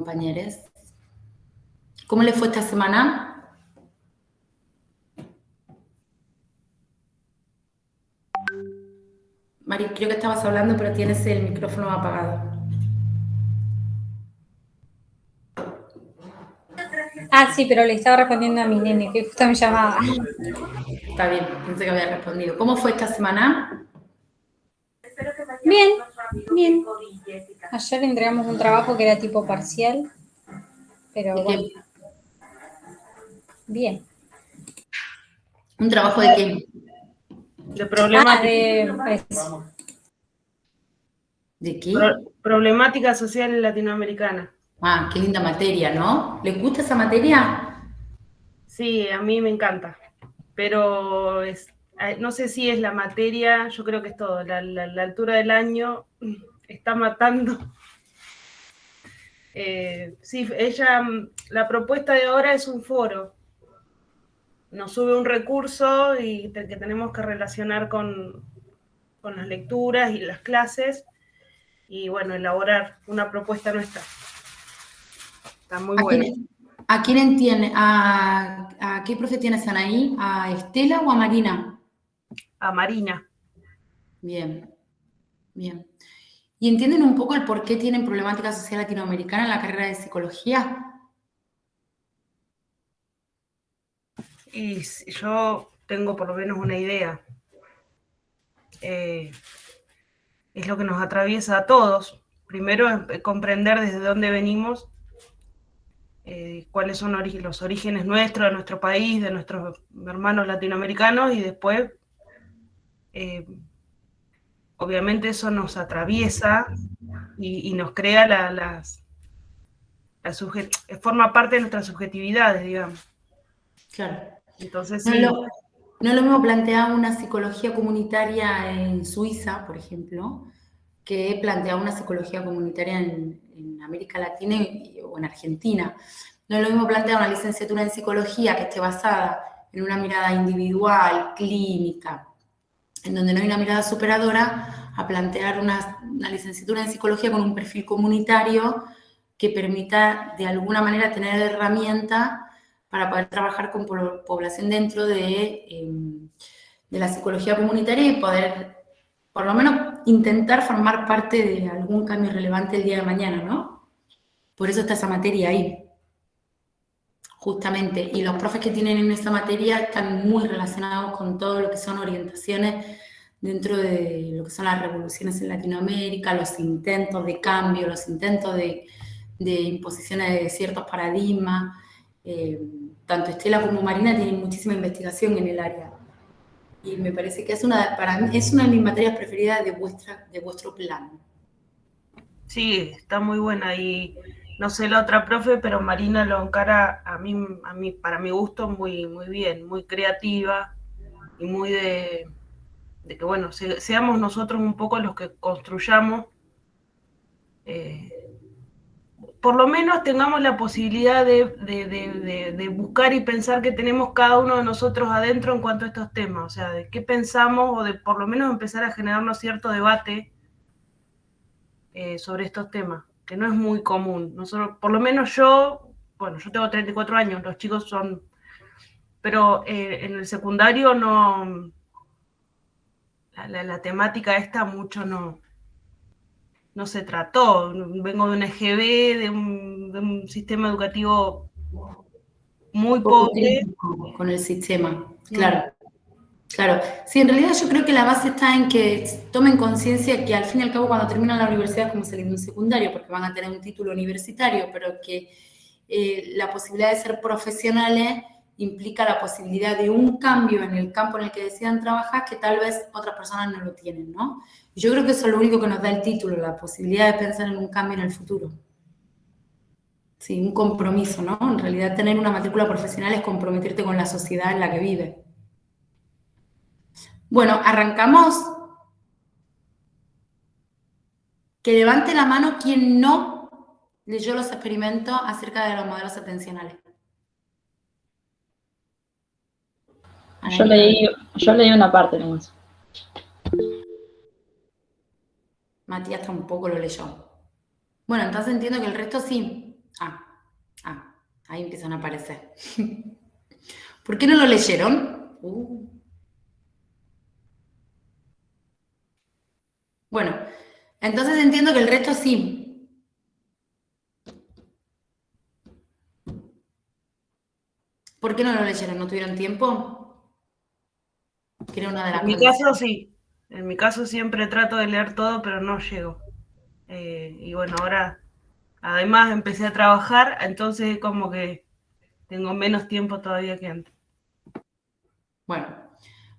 compañeros. ¿Cómo les fue esta semana? Mari, creo que estabas hablando, pero tienes el micrófono apagado. Ah, sí, pero le estaba respondiendo a mi nene, que justo me llamaba. Está bien, pensé que había respondido. ¿Cómo fue esta semana? Bien, bien. Ayer entregamos un trabajo que era tipo parcial, pero bueno, bien. ¿Un trabajo de qué? De problemática. ¿De qué? Problemática social latinoamericana. Ah, qué linda materia, ¿no? ¿Les gusta esa materia? Sí, a mí me encanta, pero no sé si es la materia, yo creo que es todo. La altura del año está matando. Sí, la propuesta de ahora es un foro. Nos sube un recurso y que tenemos que relacionar con las lecturas y las clases y, bueno, elaborar una propuesta nuestra. Está muy bueno. ¿A quién tiene? ¿A qué profe tienes, Anaí? ¿A Estela o a Marina? A Marina. Bien, bien. ¿Y entienden un poco el por qué tienen problemática social latinoamericana en la carrera de psicología? Y yo tengo por lo menos una idea. Es lo que nos atraviesa a todos. Primero, comprender desde dónde venimos, cuáles son los orígenes nuestros, de nuestro país, de nuestros hermanos latinoamericanos, y después, obviamente, eso nos atraviesa y nos crea forma parte de nuestras subjetividades, digamos. Claro. Entonces, No, sí. no es lo mismo plantear una psicología comunitaria en Suiza, por ejemplo, que plantear una psicología comunitaria en América Latina o en Argentina. No es lo mismo plantear una licenciatura en psicología que esté basada en una mirada individual, clínica, en donde no hay una mirada superadora, a plantear una licenciatura en psicología con un perfil comunitario que permita de alguna manera tener herramientas para poder trabajar con población dentro de la psicología comunitaria y poder, por lo menos, intentar formar parte de algún cambio relevante el día de mañana, ¿no? Por eso está esa materia ahí, justamente. Y los profes que tienen en esa materia están muy relacionados con todo lo que son orientaciones dentro de lo que son las revoluciones en Latinoamérica, los intentos de cambio, los intentos de imposiciones de ciertos paradigmas. Tanto Estela como Marina tienen muchísima investigación en el área. Y me parece que para mí es una de mis materias preferidas de vuestro plan. Sí, está muy buena. Y no sé la otra profe, pero Marina lo encara para mi gusto, muy, muy bien, muy creativa y muy de que, bueno, seamos nosotros un poco los que construyamos, por lo menos tengamos la posibilidad de buscar y pensar qué tenemos cada uno de nosotros adentro en cuanto a estos temas, o sea, de qué pensamos o de por lo menos empezar a generarnos cierto debate sobre estos temas, que no es muy común. Nosotros, por lo menos yo tengo 34 años, los chicos son, pero en el secundario no, la temática esta mucho no se trató. Vengo de una EGB, de un sistema educativo muy pobre. Con el sistema, claro. Claro, sí, en realidad yo creo que la base está en que tomen conciencia que al fin y al cabo cuando terminan la universidad es como salir de un secundario, porque van a tener un título universitario, pero que la posibilidad de ser profesionales implica la posibilidad de un cambio en el campo en el que decidan trabajar que tal vez otras personas no lo tienen, ¿no? Y yo creo que eso es lo único que nos da el título, la posibilidad de pensar en un cambio en el futuro. Sí, un compromiso, ¿no? En realidad tener una matrícula profesional es comprometerte con la sociedad en la que vives. Bueno, arrancamos. Que levante la mano quien no leyó los experimentos acerca de los modelos atencionales. Yo leí una parte nomás. Matías tampoco lo leyó. Bueno, entonces entiendo que el resto sí. Ah, ahí empiezan a aparecer. ¿Por qué no lo leyeron? Bueno, entonces entiendo que el resto sí. ¿Por qué no lo leyeron? ¿No tuvieron tiempo? Que era una de las En mi condiciones. caso sí. En mi caso siempre trato de leer todo, pero no llego. Y bueno, ahora además empecé a trabajar, entonces como que tengo menos tiempo todavía que antes. Bueno,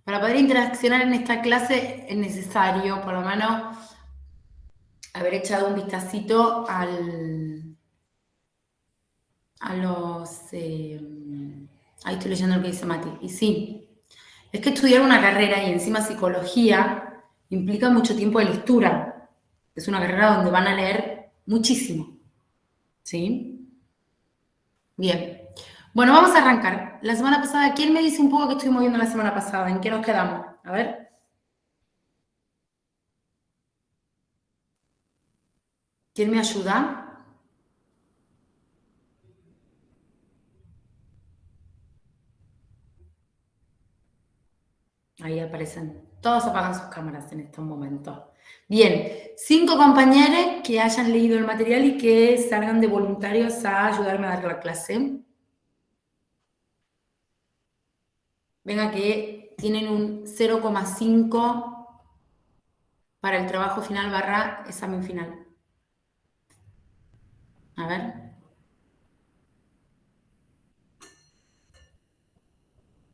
para poder interaccionar en esta clase es necesario, por lo menos, haber echado un vistacito a los... ahí estoy leyendo lo que dice Mati. Y sí, es que estudiar una carrera y encima psicología implica mucho tiempo de lectura. Es una carrera donde van a leer muchísimo. ¿Sí? Bien. Bueno, vamos a arrancar. La semana pasada, ¿quién me dice un poco qué estuvimos viendo la semana pasada? ¿En qué nos quedamos? A ver. ¿Quién me ayuda? Ahí aparecen. Todos apagan sus cámaras en estos momentos. Bien, 5 compañeros que hayan leído el material y que salgan de voluntarios a ayudarme a dar la clase. Venga, que tienen un 0,5 para el trabajo final / examen final. A ver.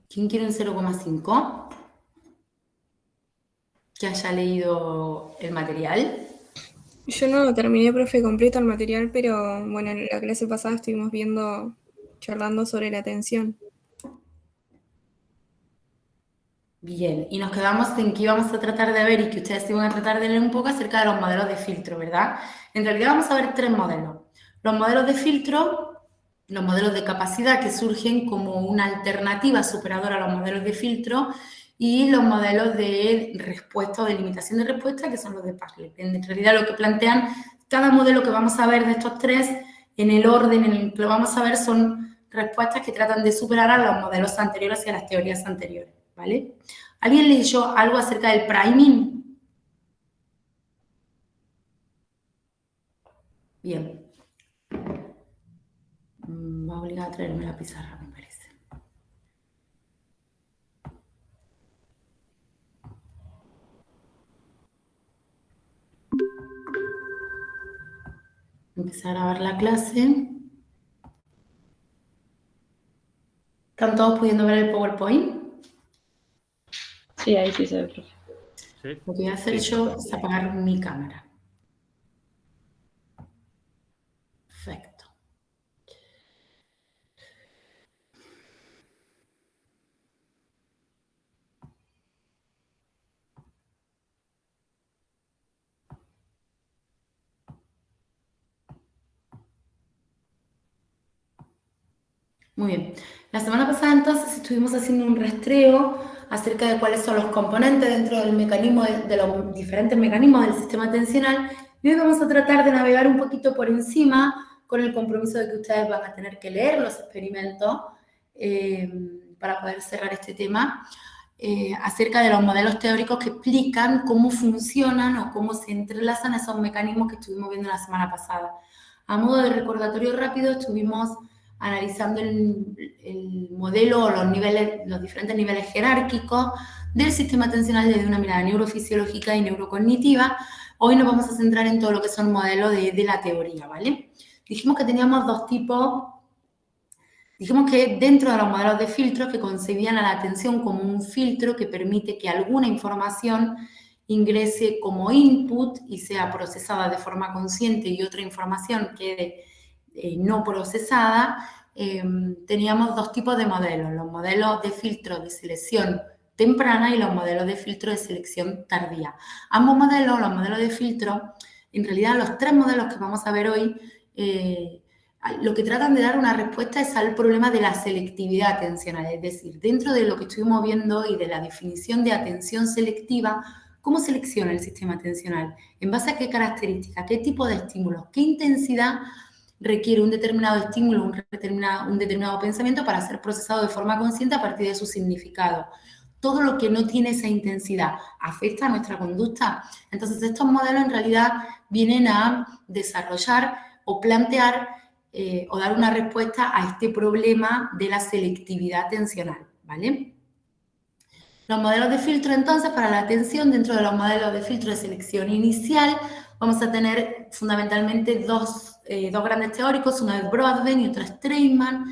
¿Quién quiere un 0,5? Que haya leído el material. Yo no lo terminé, profe, completo el material, pero bueno, en la clase pasada estuvimos charlando sobre la atención. Bien, y nos quedamos en que íbamos a tratar de ver y que ustedes iban a tratar de leer un poco acerca de los modelos de filtro, ¿verdad? En realidad vamos a ver 3 modelos. Los modelos de filtro, los modelos de capacidad que surgen como una alternativa superadora a los modelos de filtro y los modelos de respuesta o de limitación de respuesta, que son los de Parley. En realidad lo que plantean, cada modelo que vamos a ver de estos 3, en el orden en el que lo vamos a ver, son respuestas que tratan de superar a los modelos anteriores y a las teorías anteriores, ¿vale? ¿Alguien leyó algo acerca del priming? Bien. Va a obligar a traerme la pizarra, me parece. Empezar a grabar la clase. ¿Están todos pudiendo ver el PowerPoint? Sí, ahí sí se ve, profe. Sí. Lo que voy a hacer yo es apagar mi cámara. Perfecto. Muy bien. La semana pasada entonces estuvimos haciendo un rastreo acerca de cuáles son los componentes dentro del mecanismo, de los diferentes mecanismos del sistema atencional, y hoy vamos a tratar de navegar un poquito por encima con el compromiso de que ustedes van a tener que leer los experimentos para poder cerrar este tema, acerca de los modelos teóricos que explican cómo funcionan o cómo se entrelazan esos mecanismos que estuvimos viendo la semana pasada. A modo de recordatorio rápido, estuvimos analizando el modelo o los diferentes niveles jerárquicos del sistema atencional desde una mirada neurofisiológica y neurocognitiva. Hoy nos vamos a centrar en todo lo que son modelos de la teoría, ¿vale? Dijimos que teníamos 2 tipos. Dijimos que dentro de los modelos de filtros que concebían a la atención como un filtro que permite que alguna información ingrese como input y sea procesada de forma consciente y otra información quede no procesada, teníamos 2 tipos de modelos, los modelos de filtro de selección temprana y los modelos de filtro de selección tardía. Ambos modelos, los modelos de filtro, en realidad los 3 modelos que vamos a ver hoy, lo que tratan de dar una respuesta es al problema de la selectividad atencional, es decir, dentro de lo que estuvimos viendo y de la definición de atención selectiva, ¿cómo selecciona el sistema atencional? ¿En base a qué características? ¿Qué tipo de estímulos? ¿Qué intensidad requiere un determinado estímulo, un determinado pensamiento para ser procesado de forma consciente a partir de su significado. Todo lo que no tiene esa intensidad afecta a nuestra conducta. Entonces, estos modelos en realidad vienen a desarrollar o plantear o dar una respuesta a este problema de la selectividad atencional, ¿vale? Los modelos de filtro, entonces, para la atención, dentro de los modelos de filtro de selección inicial, vamos a tener fundamentalmente dos grandes teóricos, uno es Broadbent y otro es Streitman,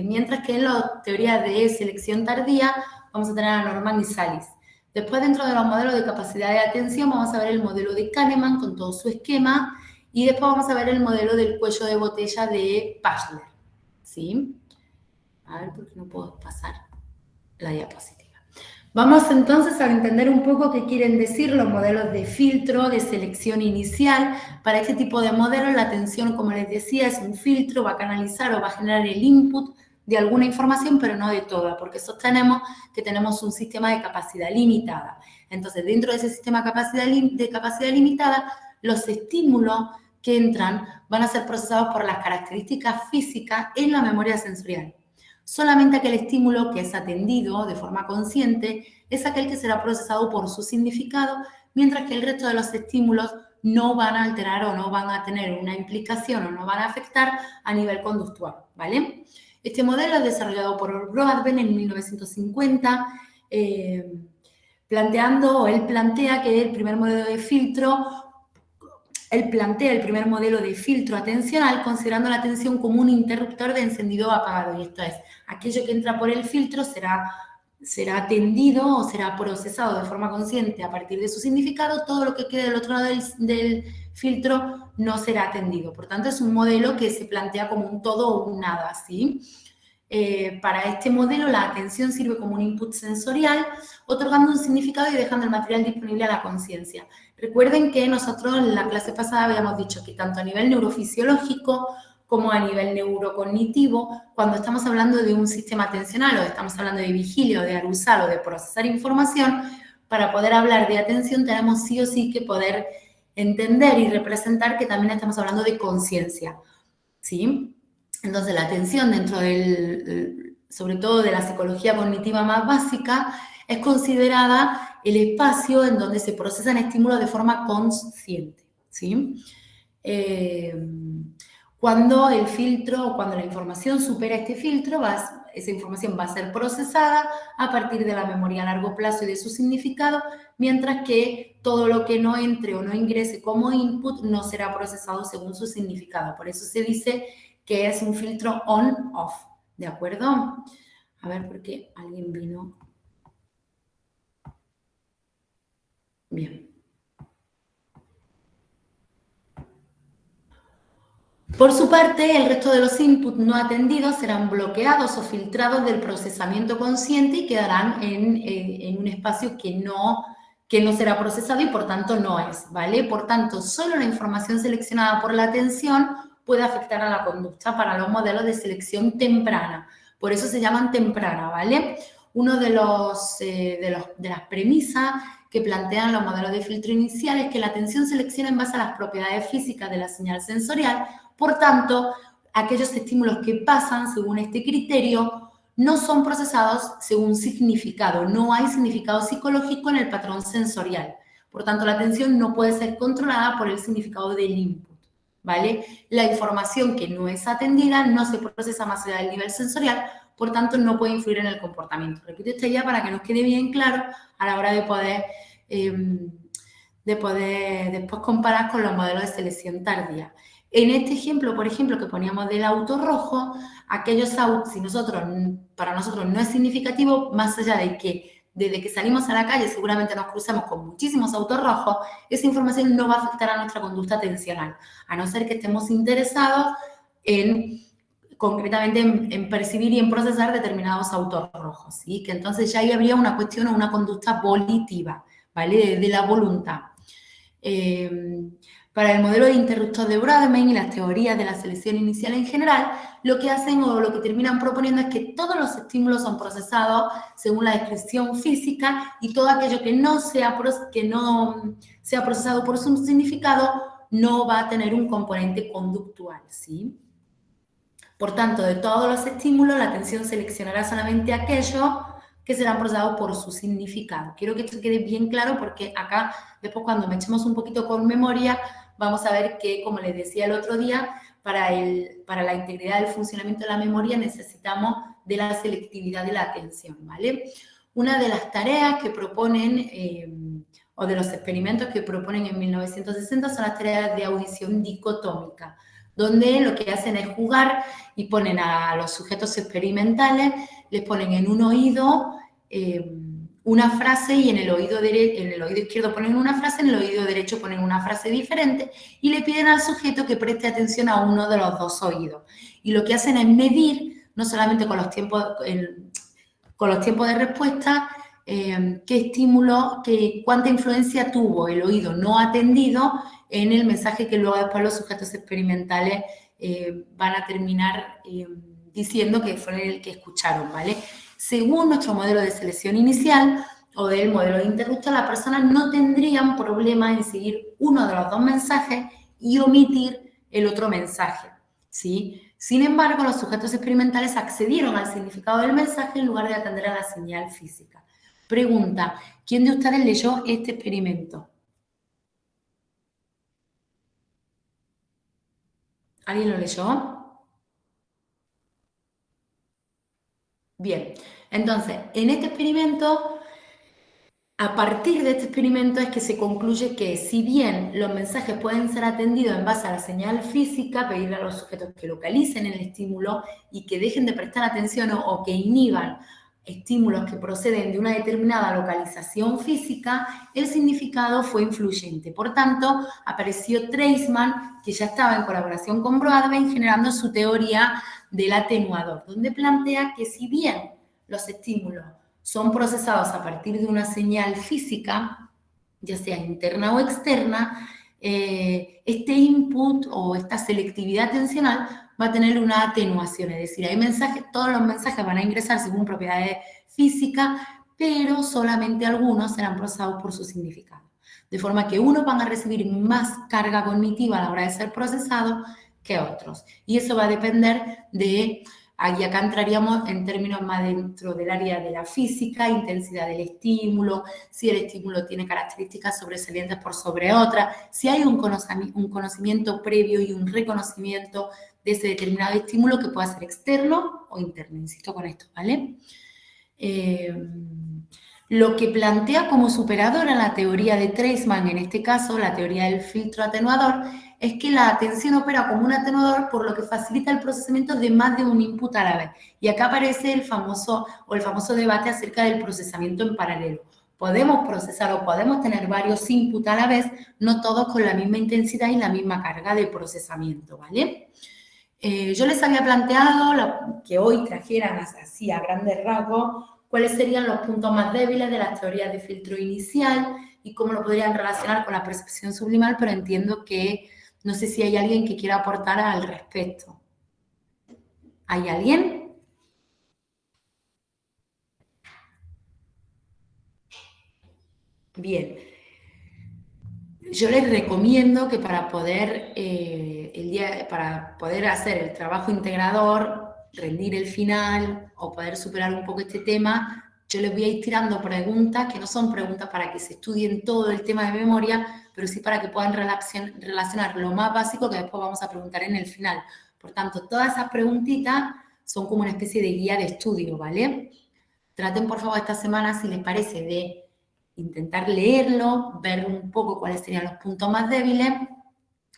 mientras que en las teorías de selección tardía vamos a tener a Norman y Salis. Después, dentro de los modelos de capacidad de atención, vamos a ver el modelo de Kahneman con todo su esquema, y después vamos a ver el modelo del cuello de botella de Pachler, ¿sí? A ver, ¿por qué no puedo pasar la diapositiva? Vamos entonces a entender un poco qué quieren decir los modelos de filtro, de selección inicial. Para este tipo de modelos, la atención, como les decía, es un filtro, va a canalizar o va a generar el input de alguna información, pero no de toda, porque sostenemos que tenemos un sistema de capacidad limitada. Entonces, dentro de ese sistema de capacidad limitada, los estímulos que entran van a ser procesados por las características físicas en la memoria sensorial. Solamente aquel estímulo que es atendido de forma consciente es aquel que será procesado por su significado, mientras que el resto de los estímulos no van a alterar o no van a tener una implicación o no van a afectar a nivel conductual, ¿vale? Este modelo es desarrollado por Broadbent en 1950, él plantea que el primer modelo de filtro Él plantea el primer modelo de filtro atencional considerando la atención como un interruptor de encendido o apagado. Y esto es, aquello que entra por el filtro será atendido o será procesado de forma consciente a partir de su significado. Todo lo que quede del otro lado del filtro no será atendido. Por tanto, es un modelo que se plantea como un todo o un nada, ¿sí? Para este modelo, la atención sirve como un input sensorial, otorgando un significado y dejando el material disponible a la conciencia. Recuerden que nosotros en la clase pasada habíamos dicho que tanto a nivel neurofisiológico como a nivel neurocognitivo, cuando estamos hablando de un sistema atencional o estamos hablando de vigilia o de arousal o de procesar información, para poder hablar de atención tenemos sí o sí que poder entender y representar que también estamos hablando de conciencia, ¿sí? Entonces, la atención dentro sobre todo de la psicología cognitiva más básica, es considerada el espacio en donde se procesan estímulos de forma consciente, ¿sí? Cuando el filtro, cuando la información supera este filtro, esa información va a ser procesada a partir de la memoria a largo plazo y de su significado, mientras que todo lo que no entre o no ingrese como input no será procesado según su significado. Por eso se dice que es un filtro on-off, ¿de acuerdo? A ver, ¿por qué alguien vino? Bien. Por su parte, el resto de los inputs no atendidos serán bloqueados o filtrados del procesamiento consciente y quedarán en un espacio que no será procesado y por tanto no es, ¿vale? Por tanto, solo la información seleccionada por la atención puede afectar a la conducta para los modelos de selección temprana. Por eso se llaman temprana, ¿vale? Uno de las premisas que plantean los modelos de filtro inicial es que la atención selecciona en base a las propiedades físicas de la señal sensorial. Por tanto, aquellos estímulos que pasan según este criterio no son procesados según significado. No hay significado psicológico en el patrón sensorial. Por tanto, la atención no puede ser controlada por el significado del input, ¿vale? La información que no es atendida no se procesa más allá del nivel sensorial, por tanto, no puede influir en el comportamiento. Repito esta idea para que nos quede bien claro a la hora de poder después comparar con los modelos de selección tardía. En este ejemplo, por ejemplo, que poníamos del auto rojo, aquellos autos, para nosotros no es significativo, más allá de que desde que salimos a la calle seguramente nos cruzamos con muchísimos autos rojos, esa información no va a afectar a nuestra conducta atencional, a no ser que estemos interesados concretamente en percibir y en procesar determinados autos rojos, ¿sí? Que entonces ya ahí habría una cuestión o una conducta volitiva, ¿vale? De la voluntad. Para el modelo de interruptor de Broadbent y las teorías de la selección inicial en general, lo que hacen o lo que terminan proponiendo es que todos los estímulos son procesados según la descripción física y todo aquello que no sea procesado por su significado no va a tener un componente conductual, ¿sí? Por tanto, de todos los estímulos, la atención seleccionará solamente aquellos que serán procesados por su significado. Quiero que esto quede bien claro porque acá, después cuando me echemos un poquito con memoria, vamos a ver que, como les decía el otro día, para la integridad del funcionamiento de la memoria necesitamos de la selectividad de la atención, ¿vale? Una de las tareas que proponen, o de los experimentos que proponen en 1960 son las tareas de audición dicotómica, donde lo que hacen es jugar y ponen a los sujetos experimentales, les ponen en un oído una frase y en el oído izquierdo ponen una frase, en el oído derecho ponen una frase diferente y le piden al sujeto que preste atención a uno de los dos oídos. Y lo que hacen es medir, no solamente con los tiempos de respuesta, cuánta influencia tuvo el oído no atendido en el mensaje que luego después los sujetos experimentales van a terminar diciendo que fue el que escucharon, ¿vale? Según nuestro modelo de selección inicial o del modelo de interruptor, las personas no tendrían problema en seguir uno de los dos mensajes y omitir el otro mensaje, ¿sí? Sin embargo, los sujetos experimentales accedieron al significado del mensaje en lugar de atender a la señal física. Pregunta, ¿quién de ustedes leyó este experimento? ¿Alguien lo leyó? Bien, entonces, en este experimento, a partir de este experimento es que se concluye que si bien los mensajes pueden ser atendidos en base a la señal física, pedirle a los sujetos que localicen el estímulo y que dejen de prestar atención o que inhiban estímulos que proceden de una determinada localización física, el significado fue influyente. Por tanto, apareció Treisman, que ya estaba en colaboración con Broadbent, generando su teoría del atenuador, donde plantea que si bien los estímulos son procesados a partir de una señal física, ya sea interna o externa, este input o esta selectividad atencional va a tener una atenuación, es decir, hay mensajes, todos los mensajes van a ingresar según propiedades físicas, pero solamente algunos serán procesados por su significado. De forma que unos van a recibir más carga cognitiva a la hora de ser procesados que otros. Y eso va a depender de, y acá entraríamos en términos más dentro del área de la física, intensidad del estímulo, si el estímulo tiene características sobresalientes por sobre otras, si hay un conocimiento previo y un reconocimiento de ese determinado estímulo que pueda ser externo o interno. Insisto con esto, ¿vale? Lo que plantea como superadora la teoría de Treisman, en este caso la teoría del filtro atenuador, es que la atención opera como un atenuador por lo que facilita el procesamiento de más de un input a la vez. Y acá aparece el famoso debate acerca del procesamiento en paralelo. Podemos procesar o podemos tener varios inputs a la vez, no todos con la misma intensidad y la misma carga de procesamiento, ¿vale? Yo les había planteado que hoy trajeran así a grandes rasgos cuáles serían los puntos más débiles de las teorías de filtro inicial y cómo lo podrían relacionar con la percepción sublimal, pero entiendo que no sé si hay alguien que quiera aportar al respecto. ¿Hay alguien? Bien. Yo les recomiendo que para poder hacer el trabajo integrador, rendir el final o poder superar un poco este tema, yo les voy a ir tirando preguntas que no son preguntas para que se estudien todo el tema de memoria, pero sí para que puedan relacionar lo más básico que después vamos a preguntar en el final. Por tanto, todas esas preguntitas son como una especie de guía de estudio, ¿vale? Traten, por favor, esta semana, si les parece, de intentar leerlo, ver un poco cuáles serían los puntos más débiles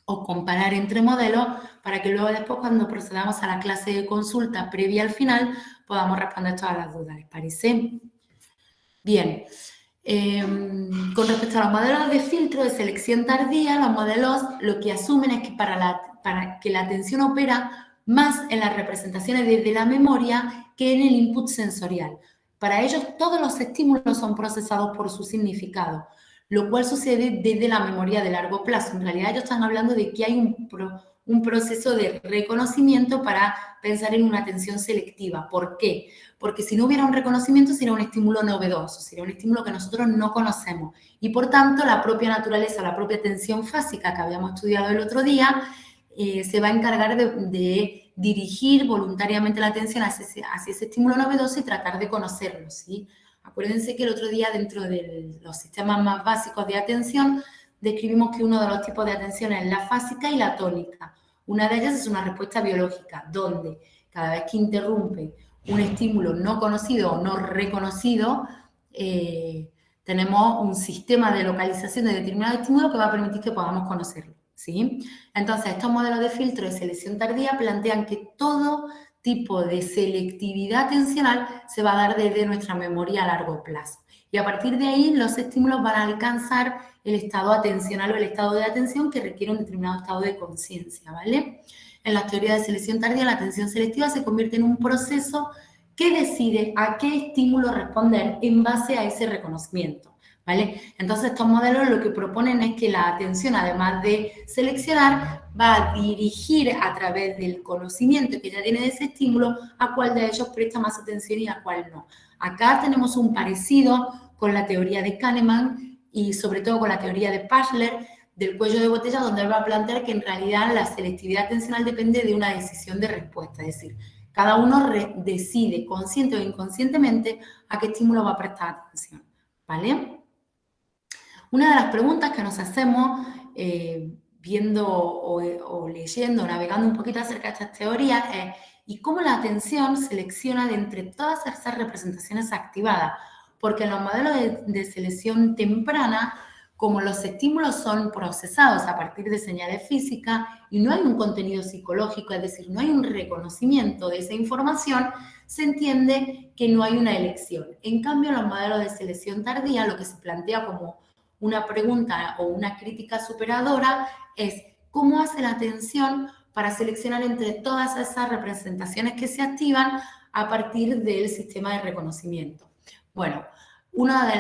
o comparar entre modelos para que luego después cuando procedamos a la clase de consulta previa al final podamos responder todas las dudas, ¿les parece? Bien, con respecto a los modelos de filtro de selección tardía, los modelos lo que asumen es que para que la atención opera más en las representaciones desde la memoria que en el input sensorial. Para ellos todos los estímulos son procesados por su significado, lo cual sucede desde la memoria de largo plazo. En realidad ellos están hablando de que hay un proceso de reconocimiento para pensar en una atención selectiva. ¿Por qué? Porque si no hubiera un reconocimiento sería un estímulo novedoso, sería un estímulo que nosotros no conocemos. Y por tanto, la propia naturaleza, la propia atención fásica que habíamos estudiado el otro día, se va a encargar de dirigir voluntariamente la atención hacia ese estímulo novedoso y tratar de conocerlo, ¿sí? Acuérdense que el otro día, dentro de los sistemas más básicos de atención, describimos que uno de los tipos de atención es la fásica y la tónica. Una de ellas es una respuesta biológica, donde cada vez que interrumpe un estímulo no conocido o no reconocido, tenemos un sistema de localización de determinado estímulo que va a permitir que podamos conocerlo, ¿sí? Entonces, estos modelos de filtro de selección tardía plantean que todo tipo de selectividad atencional se va a dar desde nuestra memoria a largo plazo. Y a partir de ahí, los estímulos van a alcanzar el estado atencional o el estado de atención que requiere un determinado estado de conciencia, ¿vale? En las teorías de selección tardía, la atención selectiva se convierte en un proceso que decide a qué estímulo responder en base a ese reconocimiento, ¿vale? Entonces, estos modelos lo que proponen es que la atención, además de seleccionar, va a dirigir a través del conocimiento que ya tiene de ese estímulo a cuál de ellos presta más atención y a cuál no. Acá tenemos un parecido con la teoría de Kahneman y sobre todo con la teoría de Pachler del cuello de botella, donde él va a plantear que en realidad la selectividad atencional depende de una decisión de respuesta, es decir, cada uno decide consciente o inconscientemente a qué estímulo va a prestar atención, ¿vale? Una de las preguntas que nos hacemos viendo o leyendo, navegando un poquito acerca de estas teorías es ¿y cómo la atención selecciona de entre todas esas representaciones activadas? Porque en los modelos de selección temprana, como los estímulos son procesados a partir de señales físicas y no hay un contenido psicológico, es decir, no hay un reconocimiento de esa información, se entiende que no hay una elección. En cambio, en los modelos de selección tardía, lo que se plantea como una pregunta o una crítica superadora es ¿cómo hace la atención para seleccionar entre todas esas representaciones que se activan a partir del sistema de reconocimiento? Bueno, uno de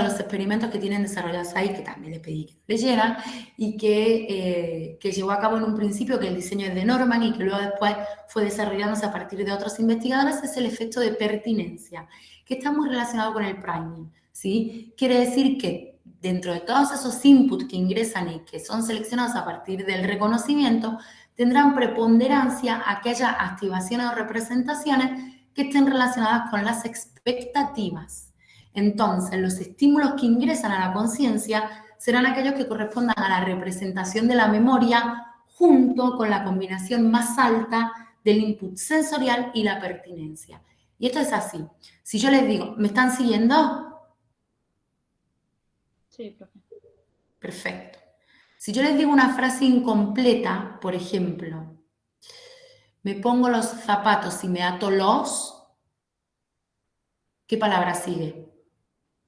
los experimentos que tienen desarrollados ahí, que también les pedí que leyeran, y que llevó a cabo en un principio, que el diseño es de Norman y que luego después fue desarrollándose a partir de otros investigadores, es el efecto de pertinencia, que está muy relacionado con el priming, ¿sí? Quiere decir que dentro de todos esos inputs que ingresan y que son seleccionados a partir del reconocimiento, tendrán preponderancia aquellas activaciones o representaciones que estén relacionadas con las expectativas. Entonces, los estímulos que ingresan a la conciencia serán aquellos que correspondan a la representación de la memoria junto con la combinación más alta del input sensorial y la pertinencia. Y esto es así. Si yo les digo, ¿me están siguiendo? Sí, profe. Perfecto. Si yo les digo una frase incompleta, por ejemplo, me pongo los zapatos y me ato los, ¿qué palabra sigue?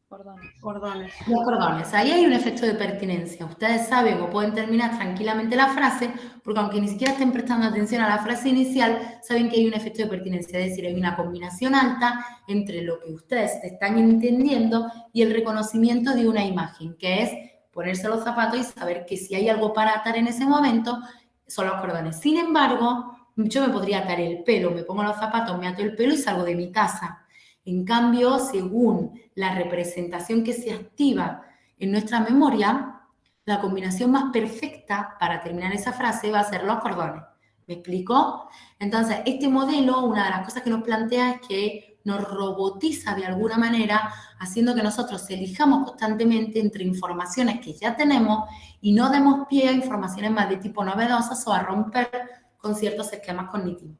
Cordones. Los cordones. Ahí hay un efecto de pertinencia. Ustedes saben o pueden terminar tranquilamente la frase, porque aunque ni siquiera estén prestando atención a la frase inicial, saben que hay un efecto de pertinencia. Es decir, hay una combinación alta entre lo que ustedes están entendiendo y el reconocimiento de una imagen, que es ponerse los zapatos y saber que si hay algo para atar en ese momento, son los cordones. Sin embargo, yo me podría atar el pelo, me pongo los zapatos, me ato el pelo y salgo de mi casa. En cambio, según la representación que se activa en nuestra memoria, la combinación más perfecta para terminar esa frase va a ser los cordones. ¿Me explico? Entonces, este modelo, una de las cosas que nos plantea es que nos robotiza de alguna manera, haciendo que nosotros elijamos constantemente entre informaciones que ya tenemos y no demos pie a informaciones más de tipo novedosas o a romper con ciertos esquemas cognitivos.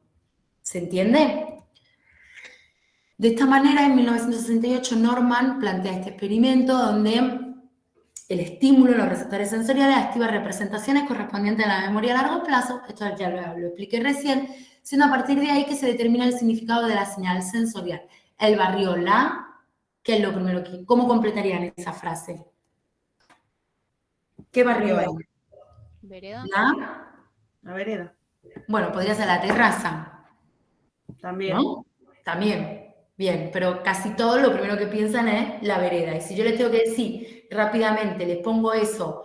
¿Se entiende? De esta manera, en 1968, Norman plantea este experimento donde el estímulo, los receptores sensoriales, activa representaciones correspondientes a la memoria a largo plazo, esto ya lo expliqué recién, siendo a partir de ahí que se determina el significado de la señal sensorial. El barrio la, ¿qué es lo primero que, cómo completarían esa frase? ¿Qué barrio hay? ¿Vereda? La vereda. Bueno, podría ser la terraza. También. ¿No? También. Bien, pero casi todos lo primero que piensan es la vereda. Y si yo les tengo que decir rápidamente, les pongo eso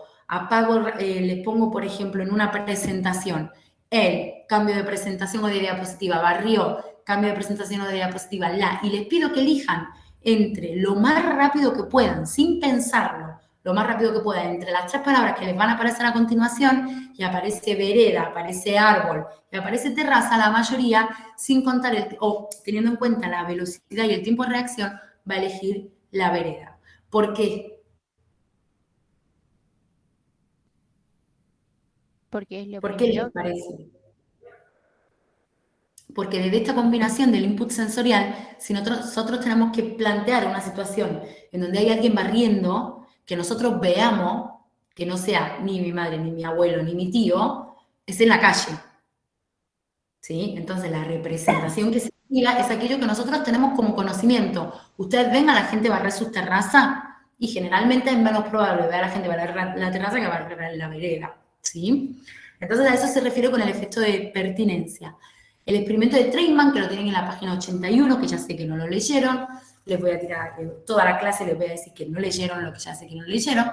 les pongo, por ejemplo, en una presentación, el cambio de presentación o de diapositiva, barrió, cambio de presentación o de diapositiva, y les pido que elijan entre lo más rápido que puedan, sin pensarlo, lo más rápido que puedan, entre las 3 palabras que les van a aparecer a continuación, y aparece vereda, aparece árbol, y aparece terraza, la mayoría, sin contar o teniendo en cuenta la velocidad y el tiempo de reacción, va a elegir la vereda. ¿Por qué? Porque es lo ¿Por qué les parece? Porque desde esta combinación del input sensorial, si nosotros tenemos que plantear una situación en donde hay alguien barriendo, que nosotros veamos, que no sea ni mi madre, ni mi abuelo, ni mi tío, es en la calle. ¿Sí? Entonces la representación que se diga es aquello que nosotros tenemos como conocimiento. Ustedes ven a la gente barrer sus terrazas y generalmente es menos probable ver a la gente barrer la terraza que barrer la vereda. ¿Sí? Entonces a eso se refiere con el efecto de pertinencia. El experimento de Treitman, que lo tienen en la página 81, que ya sé que no lo leyeron, les voy a tirar toda la clase, les voy a decir que no leyeron lo que ya sé que no leyeron,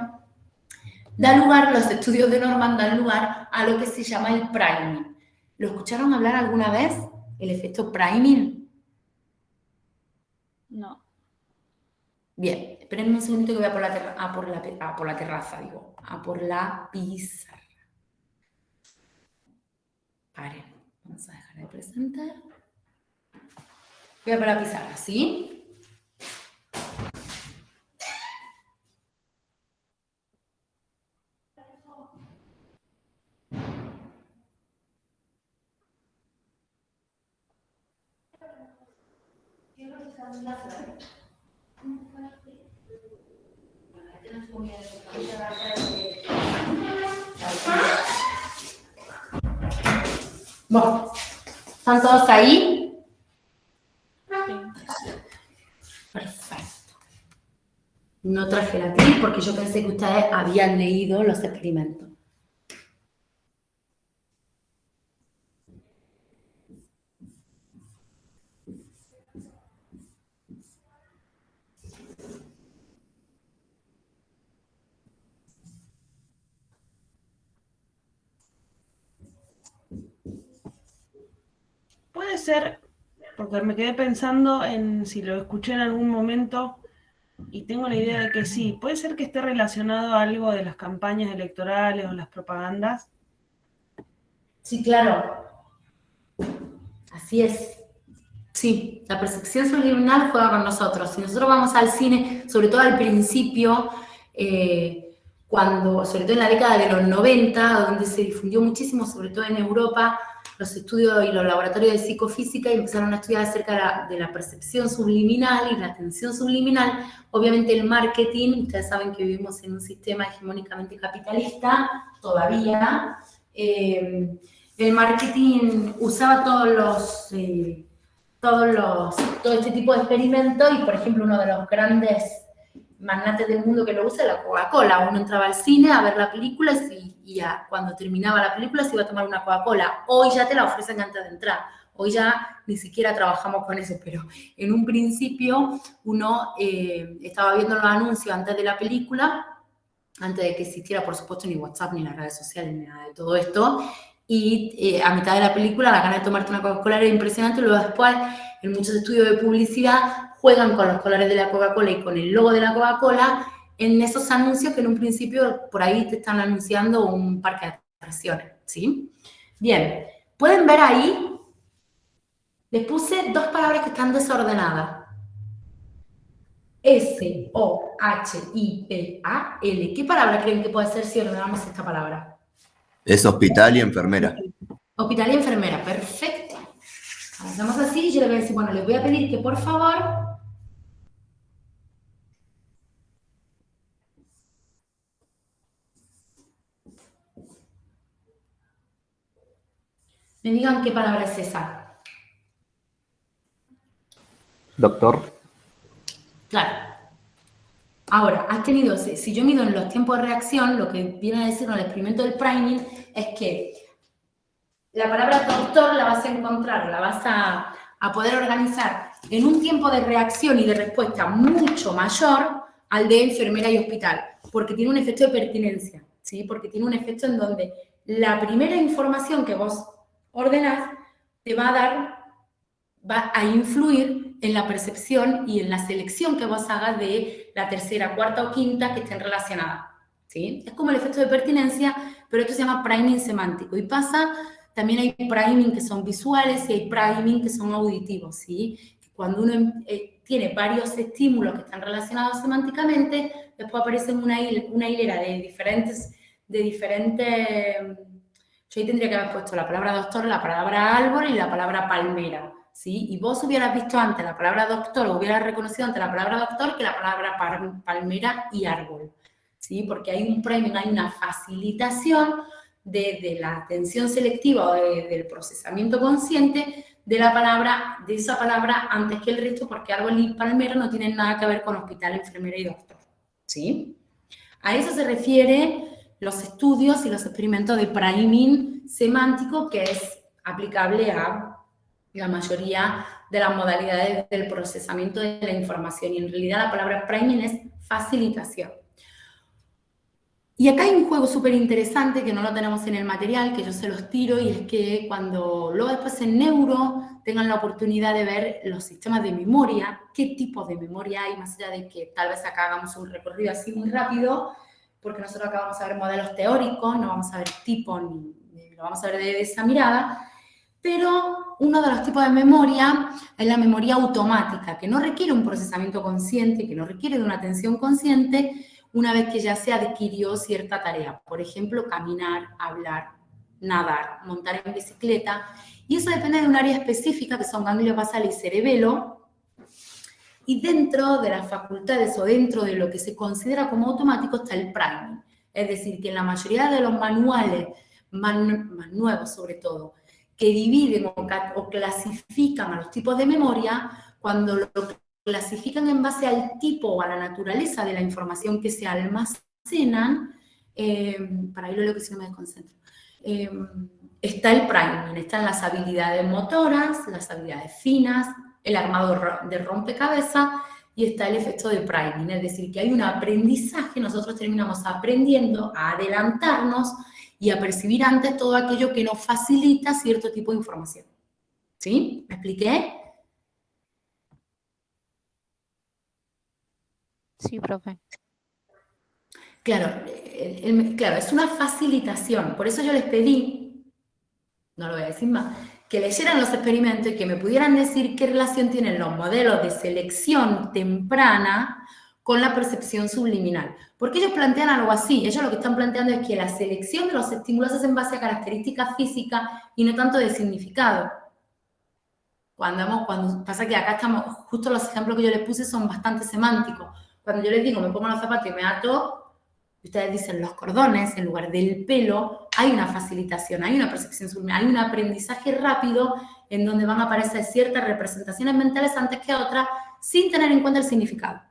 da lugar, los estudios de Norman dan lugar a lo que se llama el priming. ¿Lo escucharon hablar alguna vez? ¿El efecto priming? No. Bien, espérenme un segundito que voy a por la pizarra. Paren, vamos a dejar de presentar. Voy a por la pizarra, ¿sí? Bueno, ¿están todos ahí? Perfecto. No traje la actriz porque yo pensé que ustedes habían leído los experimentos. Puede ser, porque me quedé pensando en si lo escuché en algún momento y tengo la idea de que sí. Puede ser que esté relacionado a algo de las campañas electorales o las propagandas. Sí, claro. Así es. Sí, la percepción subliminal juega con nosotros. Si nosotros vamos al cine, sobre todo al principio, sobre todo en la década de los 90, donde se difundió muchísimo, sobre todo en Europa, los estudios y los laboratorios de psicofísica y empezaron a estudiar acerca de la percepción subliminal y la atención subliminal. Obviamente el marketing, ustedes saben que vivimos en un sistema hegemónicamente capitalista, todavía. El marketing usaba todo este tipo de experimentos y, por ejemplo, uno de los grandes magnates del mundo que lo usa es la Coca-Cola. Uno entraba al cine a ver la película y cuando terminaba la película se iba a tomar una Coca-Cola. Hoy ya te la ofrecen antes de entrar. Hoy ya ni siquiera trabajamos con eso, pero en un principio uno estaba viendo los anuncios antes de la película, antes de que existiera, por supuesto, ni WhatsApp, ni las redes sociales, ni nada de todo esto, y a mitad de la película la gana de tomarte una Coca-Cola era impresionante. Luego después, en muchos estudios de publicidad, juegan con los colores de la Coca-Cola y con el logo de la Coca-Cola en esos anuncios que en un principio por ahí te están anunciando un parque de atracciones, ¿sí? Bien, ¿pueden ver ahí? Les puse 2 palabras que están desordenadas. S-O-H-I-P-A-L. ¿Qué palabra creen que puede ser si ordenamos esta palabra? Es hospital y enfermera. Hospital y enfermera, perfecto. Hacemos así y yo les voy a decir, bueno, les voy a pedir que por favor me digan qué palabra es esa. Doctor. Claro. Ahora, has tenido, si yo mido en los tiempos de reacción, lo que viene a decirnos el experimento del priming es que la palabra doctor la vas a encontrar, la vas a poder organizar en un tiempo de reacción y de respuesta mucho mayor al de enfermera y hospital, porque tiene un efecto de pertinencia, ¿sí? Porque tiene un efecto en donde la primera información que vos ordenás te va a influir en la percepción y en la selección que vos hagas de la tercera, cuarta o quinta que estén relacionadas, ¿sí? Es como el efecto de pertinencia, pero esto se llama priming semántico. Y pasa, también hay priming que son visuales y hay priming que son auditivos, ¿sí? Cuando uno tiene varios estímulos que están relacionados semánticamente, después aparece una hilera de diferentes... Yo ahí tendría que haber puesto la palabra doctor, la palabra árbol y la palabra palmera, ¿sí? Y vos hubieras visto antes la palabra doctor, o hubieras reconocido antes la palabra doctor que la palabra palmera y árbol, ¿sí? Porque hay un priming, hay una facilitación de la atención selectiva o del procesamiento consciente de esa palabra antes que el resto, porque árbol y palmera no tienen nada que ver con hospital, enfermera y doctor, ¿sí? A eso se refiere los estudios y los experimentos de priming semántico, que es aplicable a la mayoría de las modalidades del procesamiento de la información. Y en realidad la palabra priming es facilitación. Y acá hay un juego súper interesante que no lo tenemos en el material, que yo se los tiro, y es que cuando luego después en neuro tengan la oportunidad de ver los sistemas de memoria, qué tipos de memoria hay, más allá de que tal vez acá hagamos un recorrido así muy rápido, porque nosotros acá vamos a ver modelos teóricos, no vamos a ver tipos, ni lo vamos a ver de esa mirada, pero uno de los tipos de memoria es la memoria automática, que no requiere un procesamiento consciente, que no requiere de una atención consciente, una vez que ya se adquirió cierta tarea. Por ejemplo, caminar, hablar, nadar, montar en bicicleta. Y eso depende de un área específica, que son ganglios basales y cerebelo. Y dentro de las facultades o dentro de lo que se considera como automático está el priming. Es decir, que en la mayoría de los manuales, más nuevos sobre todo, que dividen o clasifican a los tipos de memoria, cuando lo clasifican en base al tipo o a la naturaleza de la información que se almacenan, para ahí lo leo que si no me desconcentro, está el priming, están las habilidades motoras, las habilidades finas, el armado de rompecabezas, y está el efecto de priming, es decir, que hay un aprendizaje, nosotros terminamos aprendiendo a adelantarnos y a percibir antes todo aquello que nos facilita cierto tipo de información. ¿Sí? ¿Me expliqué? Sí, profe. Claro, claro, es una facilitación. Por eso yo les pedí, no lo voy a decir más, que leyeran los experimentos y que me pudieran decir qué relación tienen los modelos de selección temprana con la percepción subliminal. Porque ellos plantean algo así. Ellos lo que están planteando es que la selección de los estímulos se hace en base a características físicas y no tanto de significado. Cuando pasa que acá estamos, justo los ejemplos que yo les puse son bastante semánticos. Cuando yo les digo, me pongo los zapatos y me ato, ustedes dicen los cordones, en lugar del pelo, hay una facilitación, hay una percepción subliminal, hay un aprendizaje rápido en donde van a aparecer ciertas representaciones mentales antes que otras, sin tener en cuenta el significado.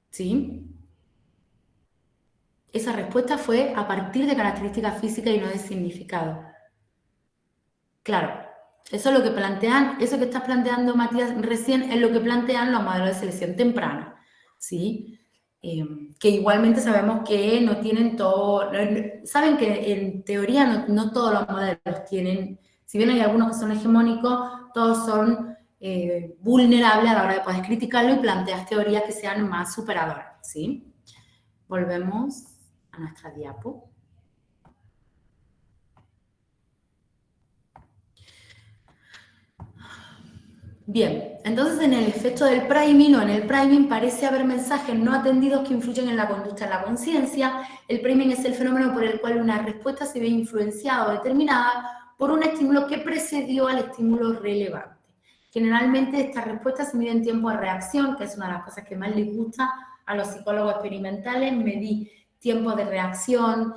¿Sí? Esa respuesta fue a partir de características físicas y no de significado. Claro, eso es lo que plantean, eso que estás planteando, Matías, recién, es lo que plantean los modelos de selección temprana, ¿sí? Que igualmente sabemos que no tienen todo, saben que en teoría no todos los modelos tienen, si bien hay algunos que son hegemónicos, todos son vulnerables a la hora de poder criticarlo y plantear teorías que sean más superadoras, ¿sí? Volvemos a nuestra diapo. Bien, entonces en el efecto del priming o en el priming parece haber mensajes no atendidos que influyen en la conducta en la conciencia. El priming es el fenómeno por el cual una respuesta se ve influenciada o determinada por un estímulo que precedió al estímulo relevante. Generalmente esta respuesta se mide en tiempo de reacción, que es una de las cosas que más les gusta a los psicólogos experimentales, medir tiempo de reacción,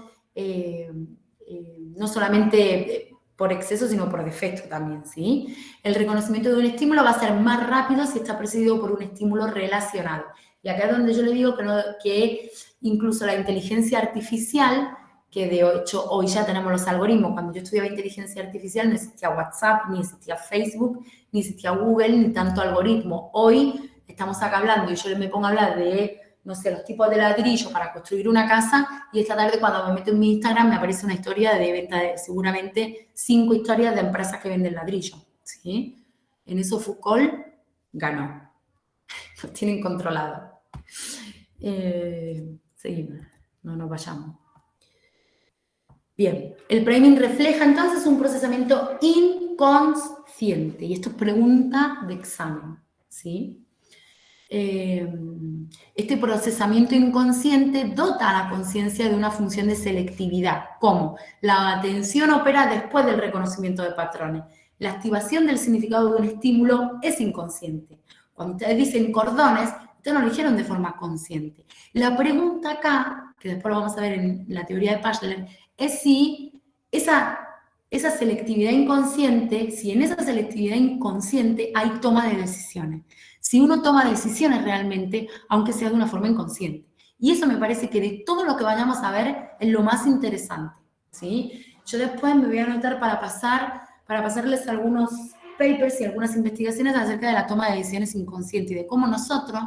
no solamente por exceso, sino por defecto también, ¿sí? El reconocimiento de un estímulo va a ser más rápido si está precedido por un estímulo relacionado. Y acá es donde yo le digo que incluso la inteligencia artificial, que de hecho hoy ya tenemos los algoritmos, cuando yo estudiaba inteligencia artificial no existía WhatsApp, ni existía Facebook, ni existía Google, ni tanto algoritmo. Hoy estamos acá hablando y yo me pongo a hablar de no sé, los tipos de ladrillo para construir una casa y esta tarde cuando me meto en mi Instagram me aparece una historia de venta de seguramente 5 historias de empresas que venden ladrillo, ¿sí? En eso Foucault ganó. Nos tienen controlado. Seguimos, no nos vayamos. Bien, el priming refleja entonces un procesamiento inconsciente y esto es pregunta de examen, ¿sí? Este procesamiento inconsciente dota a la conciencia de una función de selectividad. ¿Cómo? La atención opera después del reconocimiento de patrones. La activación del significado de un estímulo es inconsciente. Cuando ustedes dicen cordones, ustedes no lo dijeron de forma consciente. La pregunta acá, que después lo vamos a ver en la teoría de Pachler, es si esa selectividad inconsciente, si en esa selectividad inconsciente hay toma de decisiones. Si uno toma decisiones realmente, aunque sea de una forma inconsciente. Y eso me parece que de todo lo que vayamos a ver es lo más interesante, ¿sí? Yo después me voy a anotar para pasarles algunos papers y algunas investigaciones acerca de la toma de decisiones inconsciente y de cómo nosotros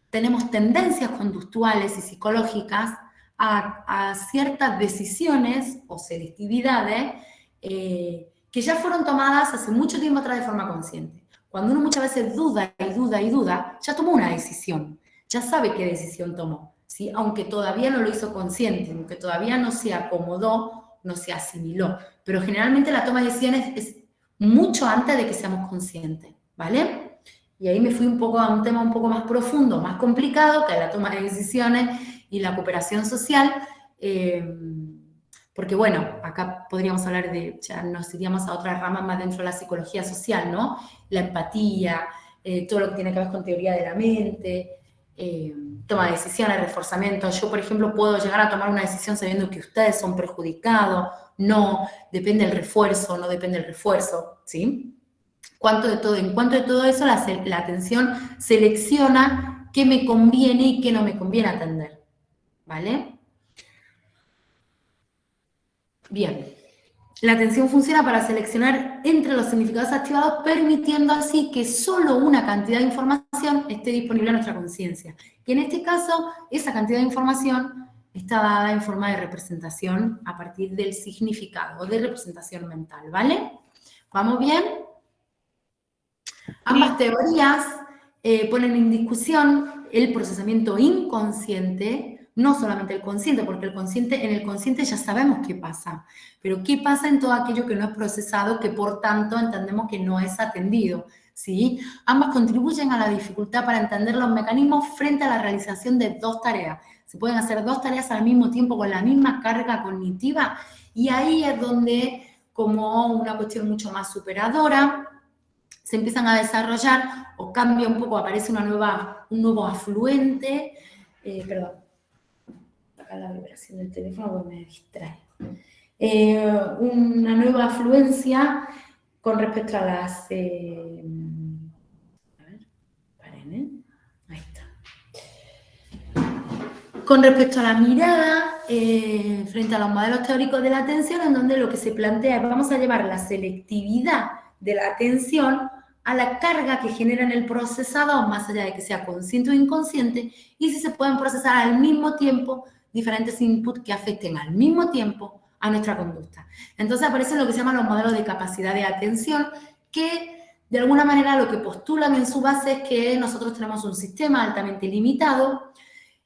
tenemos tendencias conductuales y psicológicas a ciertas decisiones o selectividades que ya fueron tomadas hace mucho tiempo atrás de forma consciente. Cuando uno muchas veces duda y duda y duda, ya tomó una decisión, ya sabe qué decisión tomó, ¿sí? Aunque todavía no lo hizo consciente, aunque todavía no se acomodó, no se asimiló. Pero generalmente la toma de decisiones es mucho antes de que seamos conscientes, ¿vale? Y ahí me fui un poco a un tema un poco más profundo, más complicado, que es la toma de decisiones y la cooperación social, porque bueno, acá podríamos hablar de, ya nos iríamos a otras ramas más dentro de la psicología social, ¿no? La empatía, todo lo que tiene que ver con teoría de la mente, toma de decisiones, reforzamiento. Yo, por ejemplo, puedo llegar a tomar una decisión sabiendo que ustedes son perjudicados, no, depende del refuerzo, no depende del refuerzo, ¿sí? En cuanto de todo eso, la atención selecciona qué me conviene y qué no me conviene atender, ¿vale? Bien, la atención funciona para seleccionar entre los significados activados, permitiendo así que solo una cantidad de información esté disponible a nuestra conciencia. Y en este caso, esa cantidad de información está dada en forma de representación a partir del significado, de representación mental, ¿vale? ¿Vamos bien? Ambas teorías ponen en discusión el procesamiento inconsciente, no solamente el consciente, porque en el consciente ya sabemos qué pasa, pero qué pasa en todo aquello que no es procesado, que por tanto entendemos que no es atendido, ¿sí? Ambas contribuyen a la dificultad para entender los mecanismos frente a la realización de 2 tareas. Se pueden hacer 2 tareas al mismo tiempo con la misma carga cognitiva y ahí es donde, como una cuestión mucho más superadora, se empiezan a desarrollar o cambia un poco, aparece un nuevo afluente, perdón, acá la vibración del teléfono porque me distrae, una nueva afluencia con respecto a las, a ver, paren, ahí está. Con respecto a la mirada, frente a los modelos teóricos de la atención, en donde lo que se plantea es vamos a llevar la selectividad de la atención a la carga que genera en el procesador, más allá de que sea consciente o inconsciente, y si se pueden procesar al mismo tiempo diferentes inputs que afecten al mismo tiempo a nuestra conducta. Entonces aparecen lo que se llaman los modelos de capacidad de atención, que de alguna manera lo que postulan en su base es que nosotros tenemos un sistema altamente limitado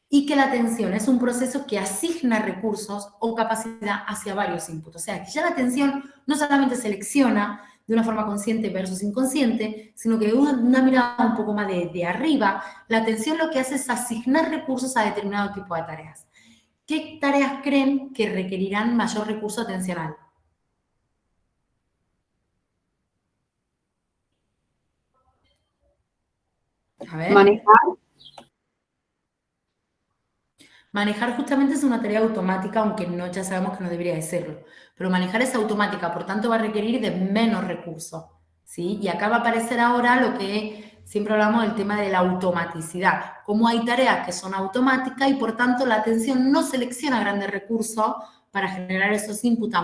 y que la atención es un proceso que asigna recursos o capacidad hacia varios inputs. O sea, que ya la atención no solamente selecciona de una forma consciente versus inconsciente, sino que de una mirada un poco más de arriba, la atención lo que hace es asignar recursos a determinado tipo de tareas. ¿Qué tareas creen que requerirán mayor recurso atencional? A ver. Manejar justamente es una tarea automática, aunque no, ya sabemos que no debería de serlo. Pero manejar es automática, por tanto va a requerir de menos recursos, ¿sí? Y acá va a aparecer ahora lo que siempre hablamos del tema de la automaticidad. Como hay tareas que son automáticas y por tanto la atención no selecciona grandes recursos para generar esos inputs,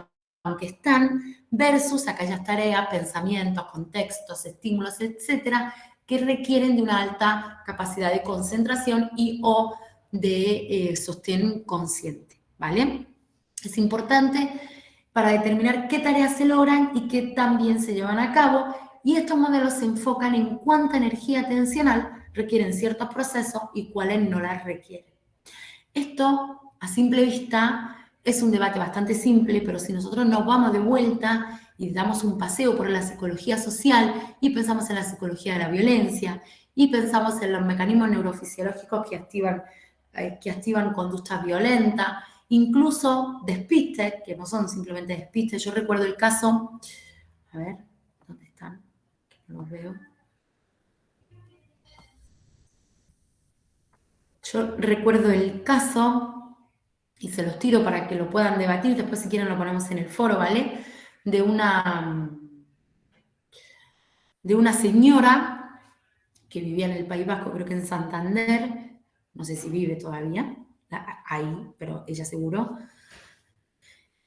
aunque están, versus aquellas tareas, pensamientos, contextos, estímulos, etcétera, que requieren de una alta capacidad de concentración y o de sostén consciente, ¿vale? Es importante para determinar qué tareas se logran y qué tan bien se llevan a cabo, y estos modelos se enfocan en cuánta energía atencional requieren ciertos procesos y cuáles no las requieren. Esto, a simple vista, es un debate bastante simple, pero si nosotros nos vamos de vuelta y damos un paseo por la psicología social y pensamos en la psicología de la violencia y pensamos en los mecanismos neurofisiológicos que activan conductas violentas, incluso despistes, que no son simplemente despistes. Yo recuerdo el caso, a ver, ¿dónde están? Que no los veo. Yo recuerdo el caso, y se los tiro para que lo puedan debatir, después si quieren lo ponemos en el foro, ¿vale? De una señora que vivía en el País Vasco, creo que en Santander, no sé si vive todavía ahí, pero ella seguro,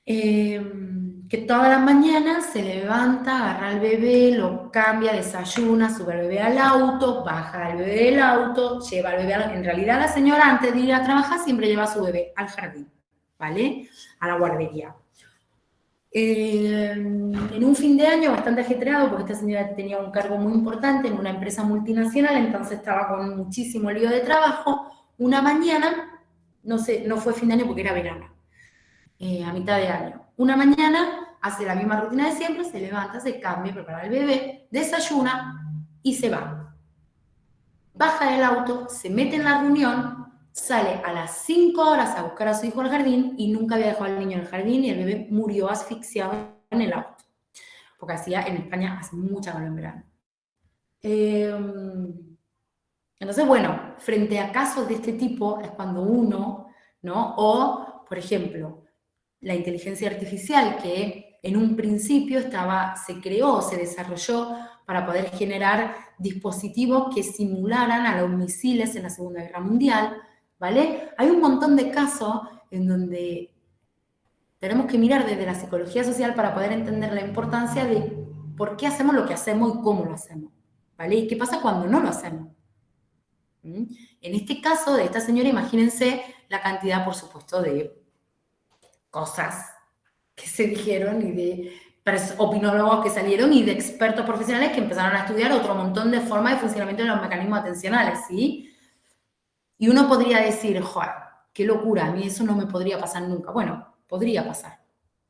que todas las mañanas se levanta, agarra al bebé, lo cambia, desayuna, sube al bebé al auto, baja al bebé del auto, lleva al bebé en realidad la señora antes de ir a trabajar siempre lleva a su bebé al jardín, ¿vale? A la guardería. En un fin de año bastante ajetreado, porque esta señora tenía un cargo muy importante en una empresa multinacional, entonces estaba con muchísimo lío de trabajo. Una mañana, no sé, no fue fin de año porque era verano, a mitad de año. Una mañana hace la misma rutina de siempre, se levanta, se cambia, prepara el bebé, desayuna y se va. Baja del auto, se mete en la reunión, sale a las 5 horas a buscar a su hijo al jardín y nunca había dejado al niño en el jardín y el bebé murió asfixiado en el auto. Porque en España hace mucha calor en verano. Entonces, bueno, frente a casos de este tipo es cuando uno, ¿no? O, por ejemplo, la inteligencia artificial que en un principio se creó, se desarrolló para poder generar dispositivos que simularan a los misiles en la Segunda Guerra Mundial, ¿vale? Hay un montón de casos en donde tenemos que mirar desde la psicología social para poder entender la importancia de por qué hacemos lo que hacemos y cómo lo hacemos, ¿vale? Y qué pasa cuando no lo hacemos. En este caso de esta señora, imagínense la cantidad, por supuesto, de cosas que se dijeron y de opinólogos que salieron y de expertos profesionales que empezaron a estudiar otro montón de formas de funcionamiento de los mecanismos atencionales, ¿sí? Y uno podría decir, joder, qué locura, a mí eso no me podría pasar nunca. Bueno, podría pasar,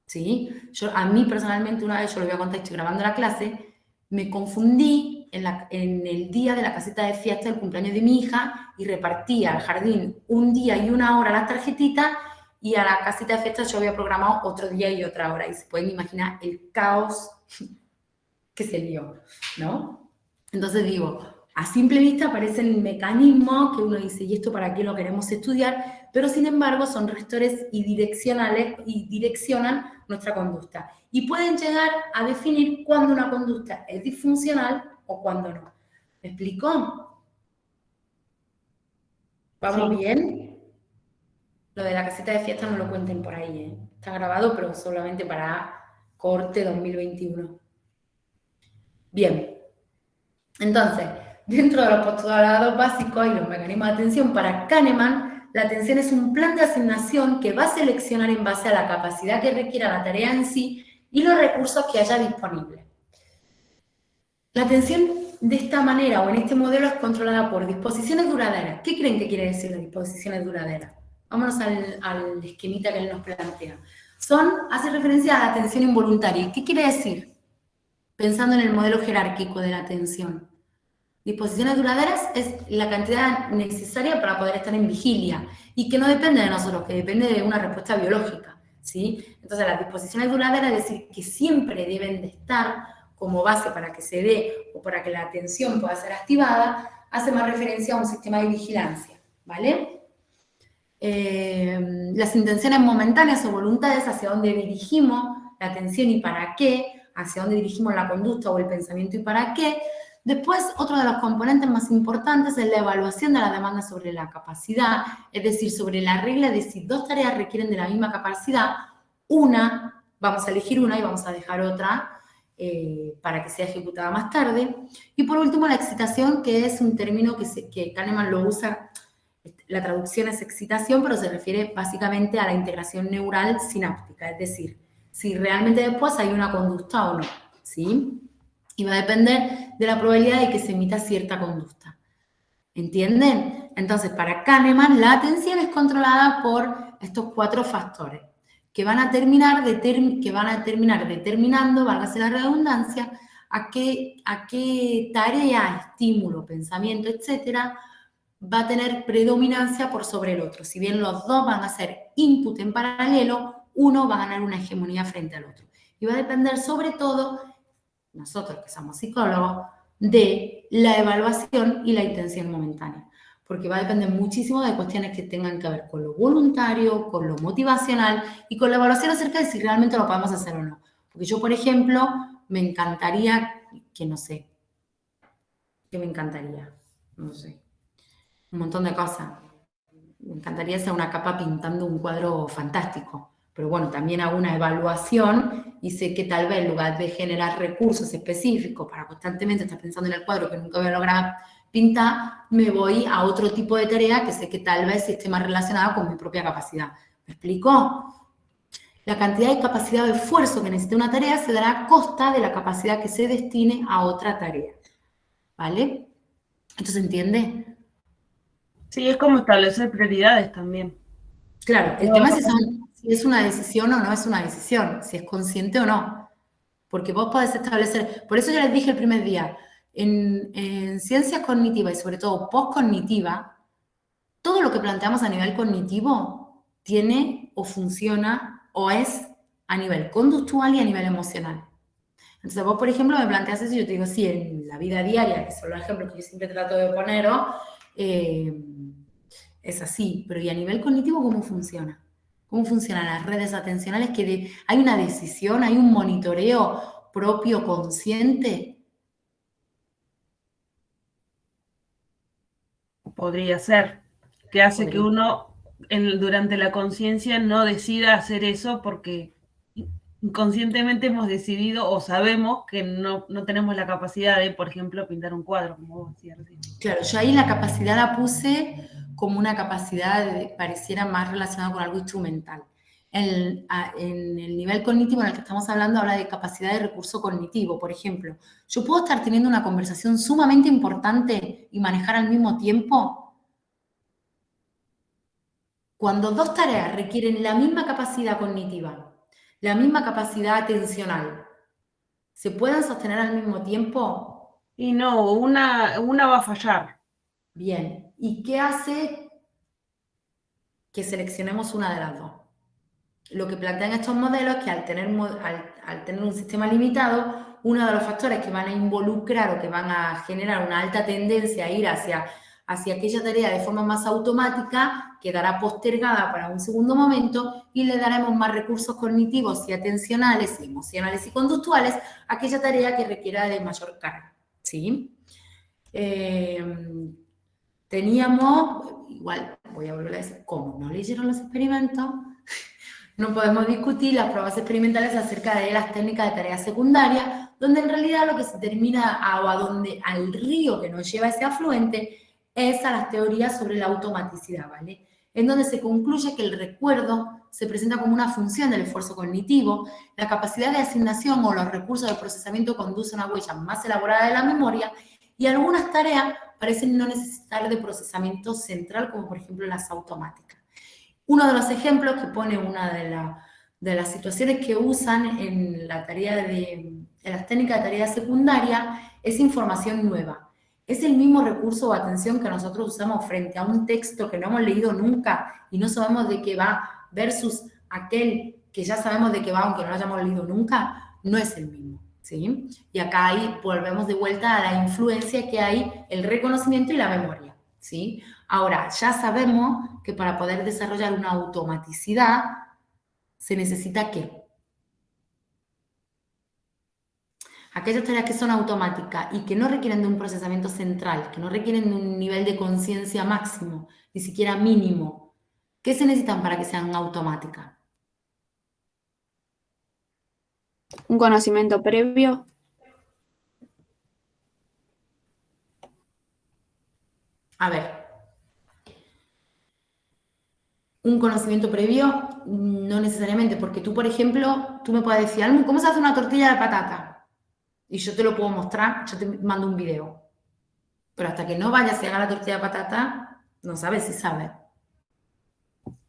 ¿sí? A mí personalmente una vez, yo lo voy a contar, estoy grabando la clase, me confundí en el día de la caseta de fiesta del cumpleaños de mi hija y repartí al jardín un día y una hora las tarjetitas y a la caseta de fiesta yo había programado otro día y otra hora. Y se pueden imaginar el caos que se lió, ¿no? Entonces digo, a simple vista aparecen mecanismos que uno dice, ¿y esto para qué lo queremos estudiar? Pero sin embargo son rectores y direccionales y direccionan nuestra conducta. Y pueden llegar a definir cuándo una conducta es disfuncional o cuándo no. ¿Me explico? ¿Vamos Sí. bien? Lo de la caseta de fiesta no lo cuenten por ahí, ¿eh? Está grabado, pero solamente para corte 2021. Bien. Entonces, dentro de los postulados básicos y los mecanismos de atención, para Kahneman, la atención es un plan de asignación que va a seleccionar en base a la capacidad que requiera la tarea en sí y los recursos que haya disponibles. La atención de esta manera o en este modelo es controlada por disposiciones duraderas. ¿Qué creen que quiere decir las disposiciones duraderas? Vámonos al esquemita que él nos plantea. Hace referencia a la atención involuntaria. ¿Qué quiere decir? Pensando en el modelo jerárquico de la atención. Disposiciones duraderas es la cantidad necesaria para poder estar en vigilia y que no depende de nosotros, que depende de una respuesta biológica, ¿sí? Entonces, las disposiciones duraderas es decir que siempre deben de estar como base para que se dé o para que la atención pueda ser activada, hace más referencia a un sistema de vigilancia, ¿vale? Las intenciones momentáneas o voluntades hacia dónde dirigimos la atención y para qué, hacia dónde dirigimos la conducta o el pensamiento y para qué. Después, otro de los componentes más importantes es la evaluación de la demanda sobre la capacidad, es decir, sobre la regla de si dos tareas requieren de la misma capacidad, vamos a elegir una y vamos a dejar otra, para que sea ejecutada más tarde. Y por último, la excitación, que es un término que Kahneman lo usa, la traducción es excitación, pero se refiere básicamente a la integración neural sináptica, es decir, si realmente después hay una conducta o no, ¿sí? Y va a depender de la probabilidad de que se emita cierta conducta. ¿Entienden? Entonces, para Kahneman, la atención es controlada por estos 4 factores que van a terminar determinando, válgase la redundancia, a qué tarea, estímulo, pensamiento, etcétera, va a tener predominancia por sobre el otro. Si bien los dos van a ser input en paralelo, uno va a ganar una hegemonía frente al otro. Y va a depender sobre todo, nosotros que somos psicólogos, de la evaluación y la intención momentánea. Porque va a depender muchísimo de cuestiones que tengan que ver con lo voluntario, con lo motivacional y con la evaluación acerca de si realmente lo podemos hacer o no. Porque yo, por ejemplo, me encantaría, no sé, un montón de cosas. Me encantaría hacer una capa pintando un cuadro fantástico. Pero bueno, también hago una evaluación y sé que tal vez en lugar de generar recursos específicos para constantemente estar pensando en el cuadro que nunca voy a lograr pintar, me voy a otro tipo de tarea que sé que tal vez esté más relacionada con mi propia capacidad. ¿Me explico? La cantidad de capacidad de esfuerzo que necesita una tarea se dará a costa de la capacidad que se destine a otra tarea. ¿Vale? ¿Esto se entiende? Sí, es como establecer prioridades también. Claro, el tema es si es una decisión o no es una decisión, si es consciente o no. Porque vos podés establecer, por eso yo les dije el primer día, en ciencias cognitivas y sobre todo postcognitiva, todo lo que planteamos a nivel cognitivo tiene o funciona o es a nivel conductual y a nivel emocional. Entonces vos, por ejemplo, me planteas eso y yo te digo, sí, en la vida diaria, que son los ejemplos que yo siempre trato de poneros, es así, pero ¿y a nivel cognitivo cómo funciona? ¿Cómo funcionan las redes atencionales? ¿Hay una decisión, hay un monitoreo propio consciente? Podría ser, que hace que uno durante la conciencia no decida hacer eso porque inconscientemente hemos decidido o sabemos que no tenemos la capacidad de, por ejemplo, pintar un cuadro, como vos decías recién. Claro, yo ahí la capacidad la puse como una capacidad, pareciera más relacionada con algo instrumental. En el nivel cognitivo en el que estamos hablando habla de capacidad de recurso cognitivo. Por ejemplo, yo puedo estar teniendo una conversación sumamente importante y manejar al mismo tiempo. Cuando 2 tareas requieren la misma capacidad cognitiva, la misma capacidad atencional, ¿se pueden sostener al mismo tiempo? Y no, una va a fallar. Bien, ¿y qué hace que seleccionemos una de las dos? Lo que plantean estos modelos es que al tener un sistema limitado, uno de los factores que van a involucrar o que van a generar una alta tendencia a ir hacia aquella tarea de forma más automática quedará postergada para un segundo momento y le daremos más recursos cognitivos y atencionales, y emocionales y conductuales a aquella tarea que requiera de mayor carga, ¿sí? Teníamos, igual voy a volver a decir, como no leyeron los experimentos, no podemos discutir las pruebas experimentales acerca de las técnicas de tarea secundaria, donde en realidad lo que se termina al río que nos lleva a ese afluente es a las teorías sobre la automaticidad, ¿vale? En donde se concluye que el recuerdo se presenta como una función del esfuerzo cognitivo, la capacidad de asignación o los recursos de procesamiento conducen a una huella más elaborada de la memoria y algunas tareas parecen no necesitar de procesamiento central, como por ejemplo las automáticas. Uno de los ejemplos que pone una de las situaciones que usan en las técnicas de tarea secundaria es información nueva. Es el mismo recurso o atención que nosotros usamos frente a un texto que no hemos leído nunca y no sabemos de qué va, versus aquel que ya sabemos de qué va aunque no lo hayamos leído nunca, no es el mismo, ¿sí? Y acá ahí volvemos de vuelta a la influencia que hay, el reconocimiento y la memoria, ¿sí? Ahora, ya sabemos que para poder desarrollar una automaticidad se necesita ¿qué? Aquellas tareas que son automáticas y que no requieren de un procesamiento central, que no requieren de un nivel de conciencia máximo, ni siquiera mínimo, ¿qué se necesitan para que sean automáticas? Un conocimiento previo. A ver. Un conocimiento previo, no necesariamente, porque tú, por ejemplo, tú me puedes decir, Almu, ¿cómo se hace una tortilla de patata? Y yo te lo puedo mostrar, yo te mando un video. Pero hasta que no vayas y haga la tortilla de patata, no sabes si sabes.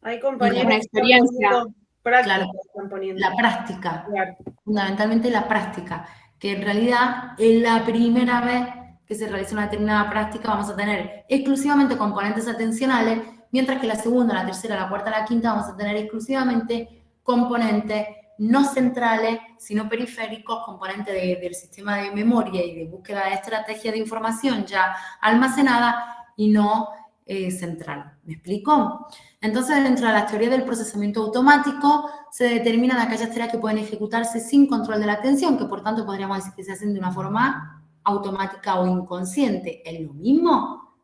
Hay compañeros Una experiencia. que están poniendo práctica, Claro, están poniendo. la práctica, Claro. fundamentalmente la práctica, que en realidad es la primera vez que se realiza una determinada práctica, vamos a tener exclusivamente componentes atencionales, mientras que la segunda, la tercera, la cuarta, la quinta vamos a tener exclusivamente componentes no centrales, sino periféricos, componentes del sistema de memoria y de búsqueda de estrategias de información ya almacenada y no central. ¿Me explico? Entonces, dentro de las teorías del procesamiento automático, se determinan aquellas tareas que pueden ejecutarse sin control de la atención, que por tanto podríamos decir que se hacen de una forma automática o inconsciente. ¿Es lo mismo?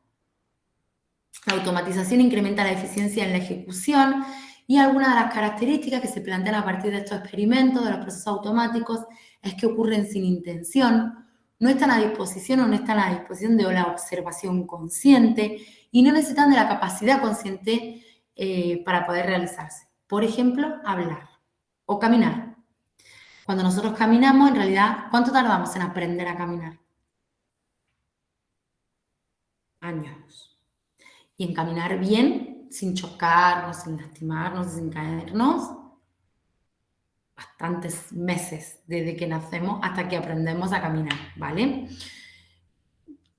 La automatización incrementa la eficiencia en la ejecución y algunas de las características que se plantean a partir de estos experimentos de los procesos automáticos es que ocurren sin intención, no están a disposición o no están a disposición de la observación consciente y no necesitan de la capacidad consciente para poder realizarse. Por ejemplo, hablar o caminar. Cuando nosotros caminamos, en realidad, ¿cuánto tardamos en aprender a caminar? Años. Y en caminar bien, sin chocarnos, sin lastimarnos, sin caernos, bastantes meses desde que nacemos hasta que aprendemos a caminar, ¿vale?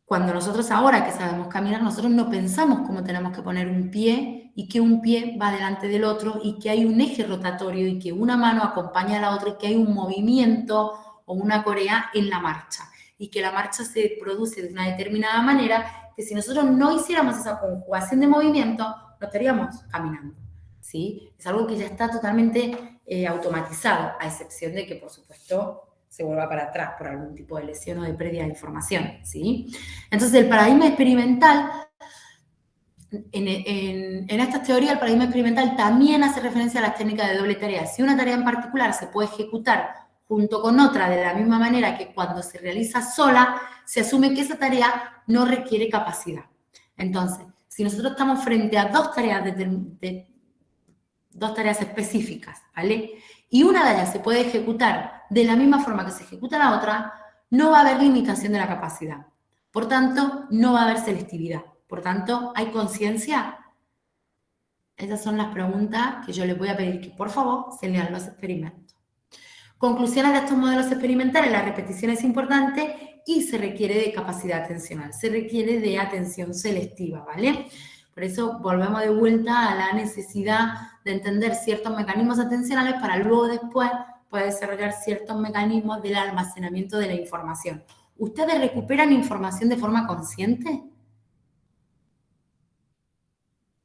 Cuando nosotros ahora que sabemos caminar, nosotros no pensamos cómo tenemos que poner un pie y que un pie va delante del otro y que hay un eje rotatorio y que una mano acompaña a la otra y que hay un movimiento o una corea en la marcha y que la marcha se produce de una determinada manera que si nosotros no hiciéramos esa conjugación de movimiento, no estaríamos caminando, ¿sí? Es algo que ya está totalmente automatizado, a excepción de que, por supuesto, se vuelva para atrás por algún tipo de lesión o de pérdida de información, ¿sí? Entonces, el paradigma experimental, en estas teorías, el paradigma experimental también hace referencia a las técnicas de doble tarea. Si una tarea en particular se puede ejecutar junto con otra de la misma manera que cuando se realiza sola, se asume que esa tarea no requiere capacidad. Entonces, si nosotros estamos frente a dos tareas dos tareas específicas, ¿vale? Y una de ellas se puede ejecutar de la misma forma que se ejecuta la otra, no va a haber limitación de la capacidad. Por tanto, no va a haber selectividad. Por tanto, ¿hay conciencia? Esas son las preguntas que yo les voy a pedir que, por favor, se lean los experimentos. Conclusiones de estos modelos experimentales: la repetición es importante y se requiere de capacidad atencional, se requiere de atención selectiva, ¿vale? Por eso volvemos de vuelta a la necesidad de entender ciertos mecanismos atencionales para luego después poder desarrollar ciertos mecanismos del almacenamiento de la información. ¿Ustedes recuperan información de forma consciente?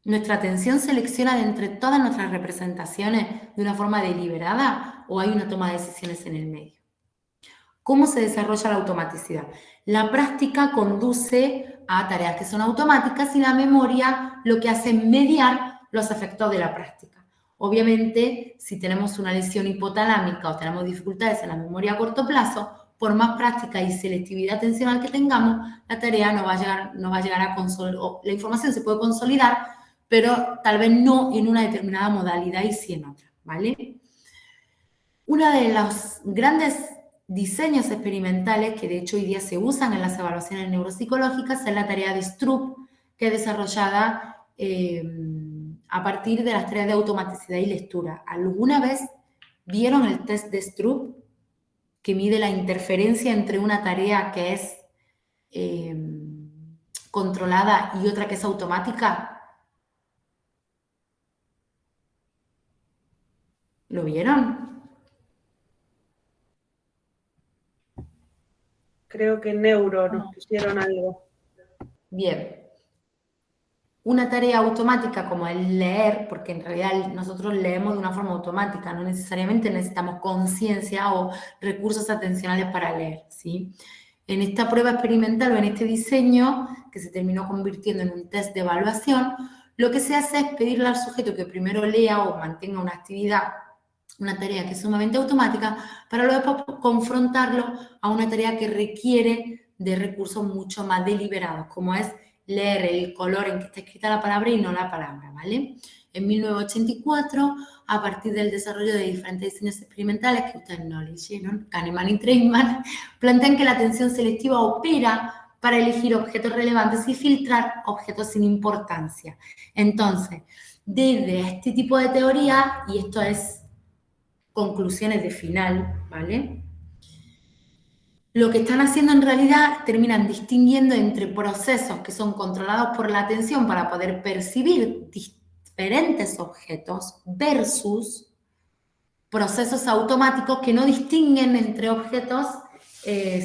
¿Nuestra atención selecciona de entre todas nuestras representaciones de una forma deliberada o hay una toma de decisiones en el medio? ¿Cómo se desarrolla la automaticidad? La práctica conduce a tareas que son automáticas y la memoria lo que hace es mediar los efectos de la práctica. Obviamente, si tenemos una lesión hipotalámica o tenemos dificultades en la memoria a corto plazo, por más práctica y selectividad atencional que tengamos, la tarea no va a llegar a consolidar, la información se puede consolidar, pero tal vez no en una determinada modalidad y sí en otra, ¿vale? Una de los grandes diseños experimentales que de hecho hoy día se usan en las evaluaciones neuropsicológicas es la tarea de Stroop, que es desarrollada a partir de las tareas de automaticidad y lectura. ¿Alguna vez vieron el test de Stroop, que mide la interferencia entre una tarea que es controlada y otra que es automática? ¿Lo vieron? Creo que en neuro nos pusieron algo. Bien. Una tarea automática como el leer, porque en realidad nosotros leemos de una forma automática, no necesariamente necesitamos conciencia o recursos atencionales para leer, ¿sí? En esta prueba experimental o en este diseño, que se terminó convirtiendo en un test de evaluación, lo que se hace es pedirle al sujeto que primero lea o mantenga una actividad una tarea que es sumamente automática, para luego después confrontarlo a una tarea que requiere de recursos mucho más deliberados, como es leer el color en que está escrita la palabra y no la palabra, ¿vale? En 1984, a partir del desarrollo de diferentes diseños experimentales que ustedes no leyeron, Kahneman y Treitman, plantean que la atención selectiva opera para elegir objetos relevantes y filtrar objetos sin importancia. Entonces, desde este tipo de teoría, y esto es conclusiones de final, ¿vale? Lo que están haciendo en realidad, terminan distinguiendo entre procesos que son controlados por la atención para poder percibir diferentes objetos versus procesos automáticos que no distinguen entre objetos,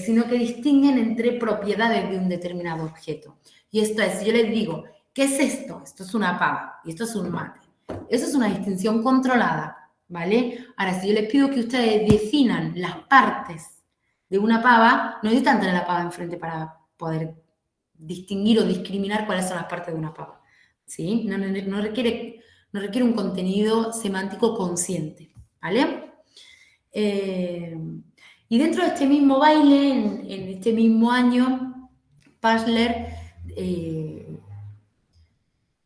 sino que distinguen entre propiedades de un determinado objeto. Y esto es, si yo les digo, ¿qué es esto? Esto es una pava y esto es un mate. Eso es una distinción controlada, ¿vale? Ahora, si yo les pido que ustedes definan las partes de una pava, no necesitan tener la pava enfrente para poder distinguir o discriminar cuáles son las partes de una pava, ¿sí? No requiere un contenido semántico consciente, ¿vale? Y dentro de este mismo baile, en este mismo año, Pashler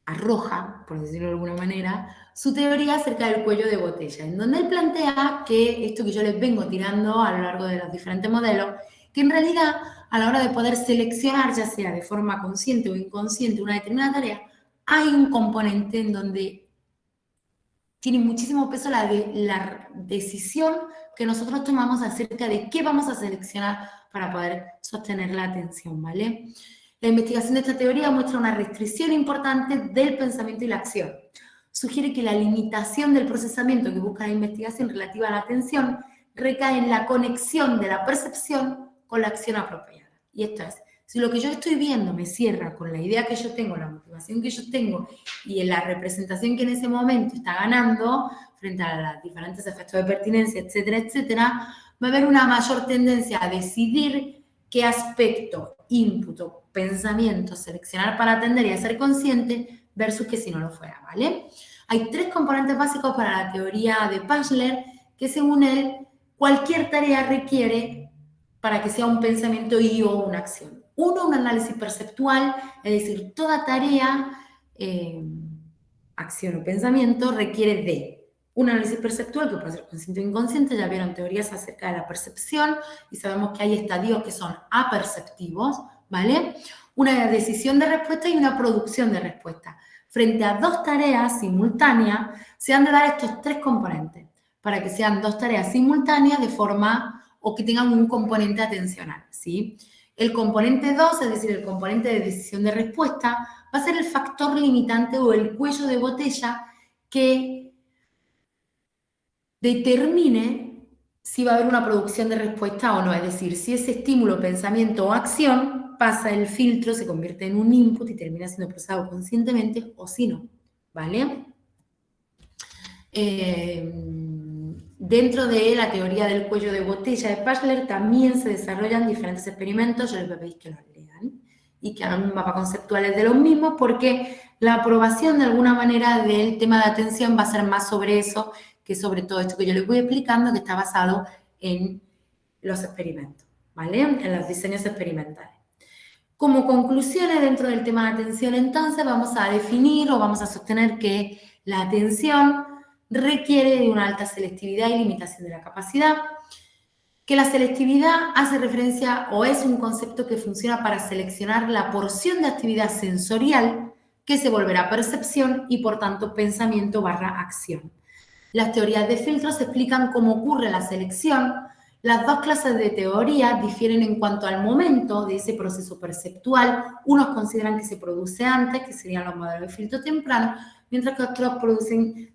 arroja, por decirlo de alguna manera, su teoría acerca del cuello de botella, en donde él plantea que esto que yo les vengo tirando a lo largo de los diferentes modelos, que en realidad a la hora de poder seleccionar, ya sea de forma consciente o inconsciente, una determinada tarea, hay un componente en donde tiene muchísimo peso la decisión que nosotros tomamos acerca de qué vamos a seleccionar para poder sostener la atención, ¿vale? La investigación de esta teoría muestra una restricción importante del pensamiento y la acción. Sugiere que la limitación del procesamiento que busca la investigación relativa a la atención recae en la conexión de la percepción con la acción apropiada. Y esto es, si lo que yo estoy viendo me cierra con la idea que yo tengo, la motivación que yo tengo y en la representación que en ese momento está ganando frente a los diferentes efectos de pertinencia, etcétera, etcétera, va a haber una mayor tendencia a decidir qué aspecto, input o pensamiento seleccionar para atender y a ser consciente versus que si no lo fuera, ¿vale? Hay 3 componentes básicos para la teoría de Pashler que según él cualquier tarea requiere para que sea un pensamiento y o una acción. Uno, un análisis perceptual, es decir, toda tarea, acción o pensamiento requiere de un análisis perceptual que puede ser consciente o inconsciente. Ya vieron teorías acerca de la percepción y sabemos que hay estadios que son aperceptivos, ¿vale? Una decisión de respuesta y una producción de respuesta. Frente a 2 tareas simultáneas, se han de dar estos 3 componentes para que sean 2 tareas simultáneas de forma o que tengan un componente atencional, ¿sí? El componente 2, es decir, el componente de decisión de respuesta, va a ser el factor limitante o el cuello de botella que determine si va a haber una producción de respuesta o no. Es decir, si ese estímulo, pensamiento o acción pasa el filtro, se convierte en un input y termina siendo procesado conscientemente o si no, ¿vale? Dentro de la teoría del cuello de botella de Pashler también se desarrollan diferentes experimentos, yo les voy a pedir que los lean y que hagan un mapa conceptual de los mismos porque la aprobación de alguna manera del tema de atención va a ser más sobre eso que sobre todo esto que yo les voy explicando, que está basado en los experimentos, ¿vale? En los diseños experimentales. Como conclusiones dentro del tema de atención, entonces, vamos a definir o vamos a sostener que la atención requiere de una alta selectividad y limitación de la capacidad, que la selectividad hace referencia o es un concepto que funciona para seleccionar la porción de actividad sensorial que se volverá percepción y, por tanto, pensamiento / acción. Las teorías de filtros explican cómo ocurre la selección. Las 2 clases de teoría difieren en cuanto al momento de ese proceso perceptual. Unos consideran que se produce antes, que serían los modelos de filtro temprano, mientras que otros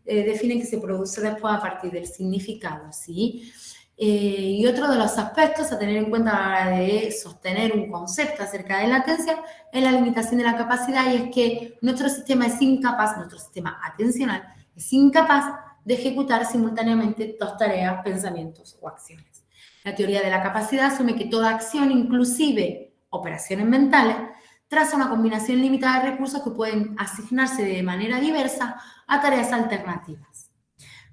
definen que se produce después a partir del significado, ¿sí? Y otro de los aspectos a tener en cuenta a la hora de sostener un concepto acerca de la atención es la limitación de la capacidad, y es que nuestro sistema atencional es incapaz de ejecutar simultáneamente 2 tareas, pensamientos o acciones. La teoría de la capacidad asume que toda acción, inclusive operaciones mentales, traza una combinación limitada de recursos que pueden asignarse de manera diversa a tareas alternativas.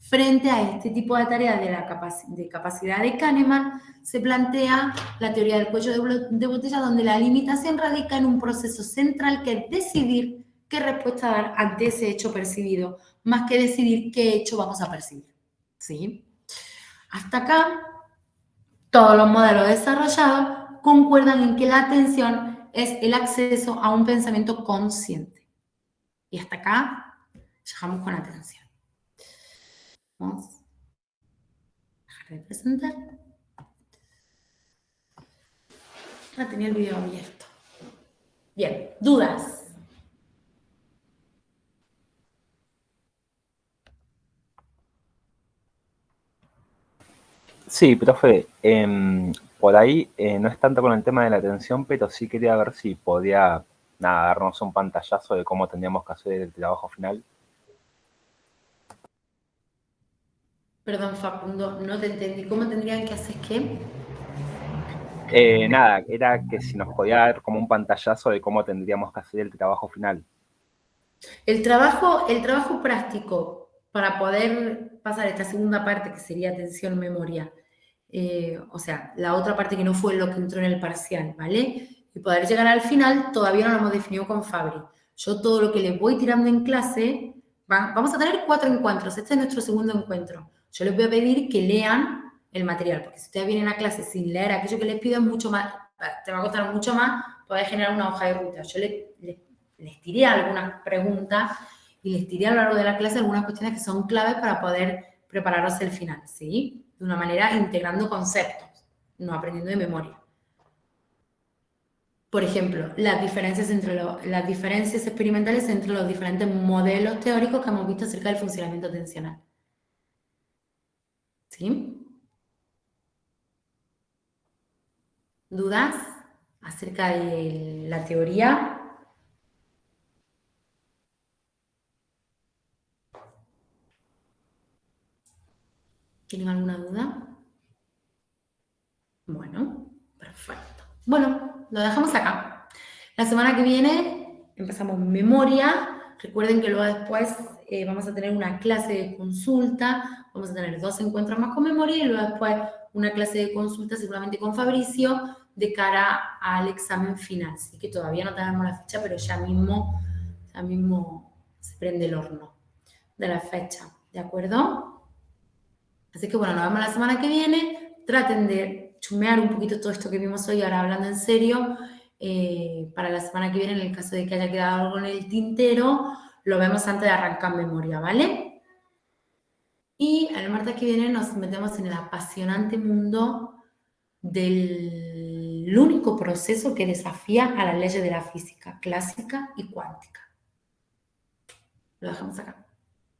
Frente a este tipo de tareas de capacidad de Kahneman, se plantea la teoría del cuello de botella, donde la limitación radica en un proceso central que es decidir qué respuesta dar ante ese hecho percibido, más que decidir qué hecho vamos a percibir. ¿Sí? Hasta acá, todos los modelos desarrollados concuerdan en que la atención es el acceso a un pensamiento consciente. Y hasta acá, llegamos con atención. Vamos a dejar de presentar. Tenía el video abierto. Bien, ¿dudas? Sí, profe, por ahí no es tanto con el tema de la atención, pero sí quería ver si podía darnos un pantallazo de cómo tendríamos que hacer el trabajo final. Perdón, Facundo, no te entendí. ¿Cómo tendrían que hacer qué? Era que si nos podía dar como un pantallazo de cómo tendríamos que hacer el trabajo final. El trabajo práctico para poder pasar esta segunda parte, que sería atención-memoria, o sea, la otra parte que no fue lo que entró en el parcial, ¿vale? Y poder llegar al final, todavía no lo hemos definido con Fabri. Yo todo lo que les voy tirando en clase, vamos a tener 4 encuentros, este es nuestro segundo encuentro. Yo les voy a pedir que lean el material, porque si ustedes vienen a clase sin leer aquello que les pido, es mucho más, te va a costar mucho más poder generar una hoja de ruta. Yo les tiré algunas preguntas y les tiré a lo largo de la clase algunas cuestiones que son claves para poder prepararos el final, ¿sí? De una manera integrando conceptos, no aprendiendo de memoria. Por ejemplo, las diferencias experimentales entre los diferentes modelos teóricos que hemos visto acerca del funcionamiento atencional. ¿Sí? ¿Dudas acerca de la teoría? ¿Tienen alguna duda? Bueno, perfecto. Bueno, lo dejamos acá. La semana que viene empezamos memoria. Recuerden que luego después vamos a tener una clase de consulta. Vamos a tener 2 encuentros más con memoria y luego después una clase de consulta seguramente con Fabricio de cara al examen final. Así que todavía no tenemos la fecha, pero ya mismo se prende el horno de la fecha. ¿De acuerdo? Así que bueno, nos vemos la semana que viene. Traten de chumear un poquito todo esto que vimos hoy, ahora hablando en serio, para la semana que viene, en el caso de que haya quedado algo en el tintero, lo vemos antes de arrancar memoria, ¿vale? Y el martes que viene nos metemos en el apasionante mundo del único proceso que desafía a las leyes de la física clásica y cuántica. Lo dejamos acá.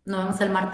Nos vemos el martes.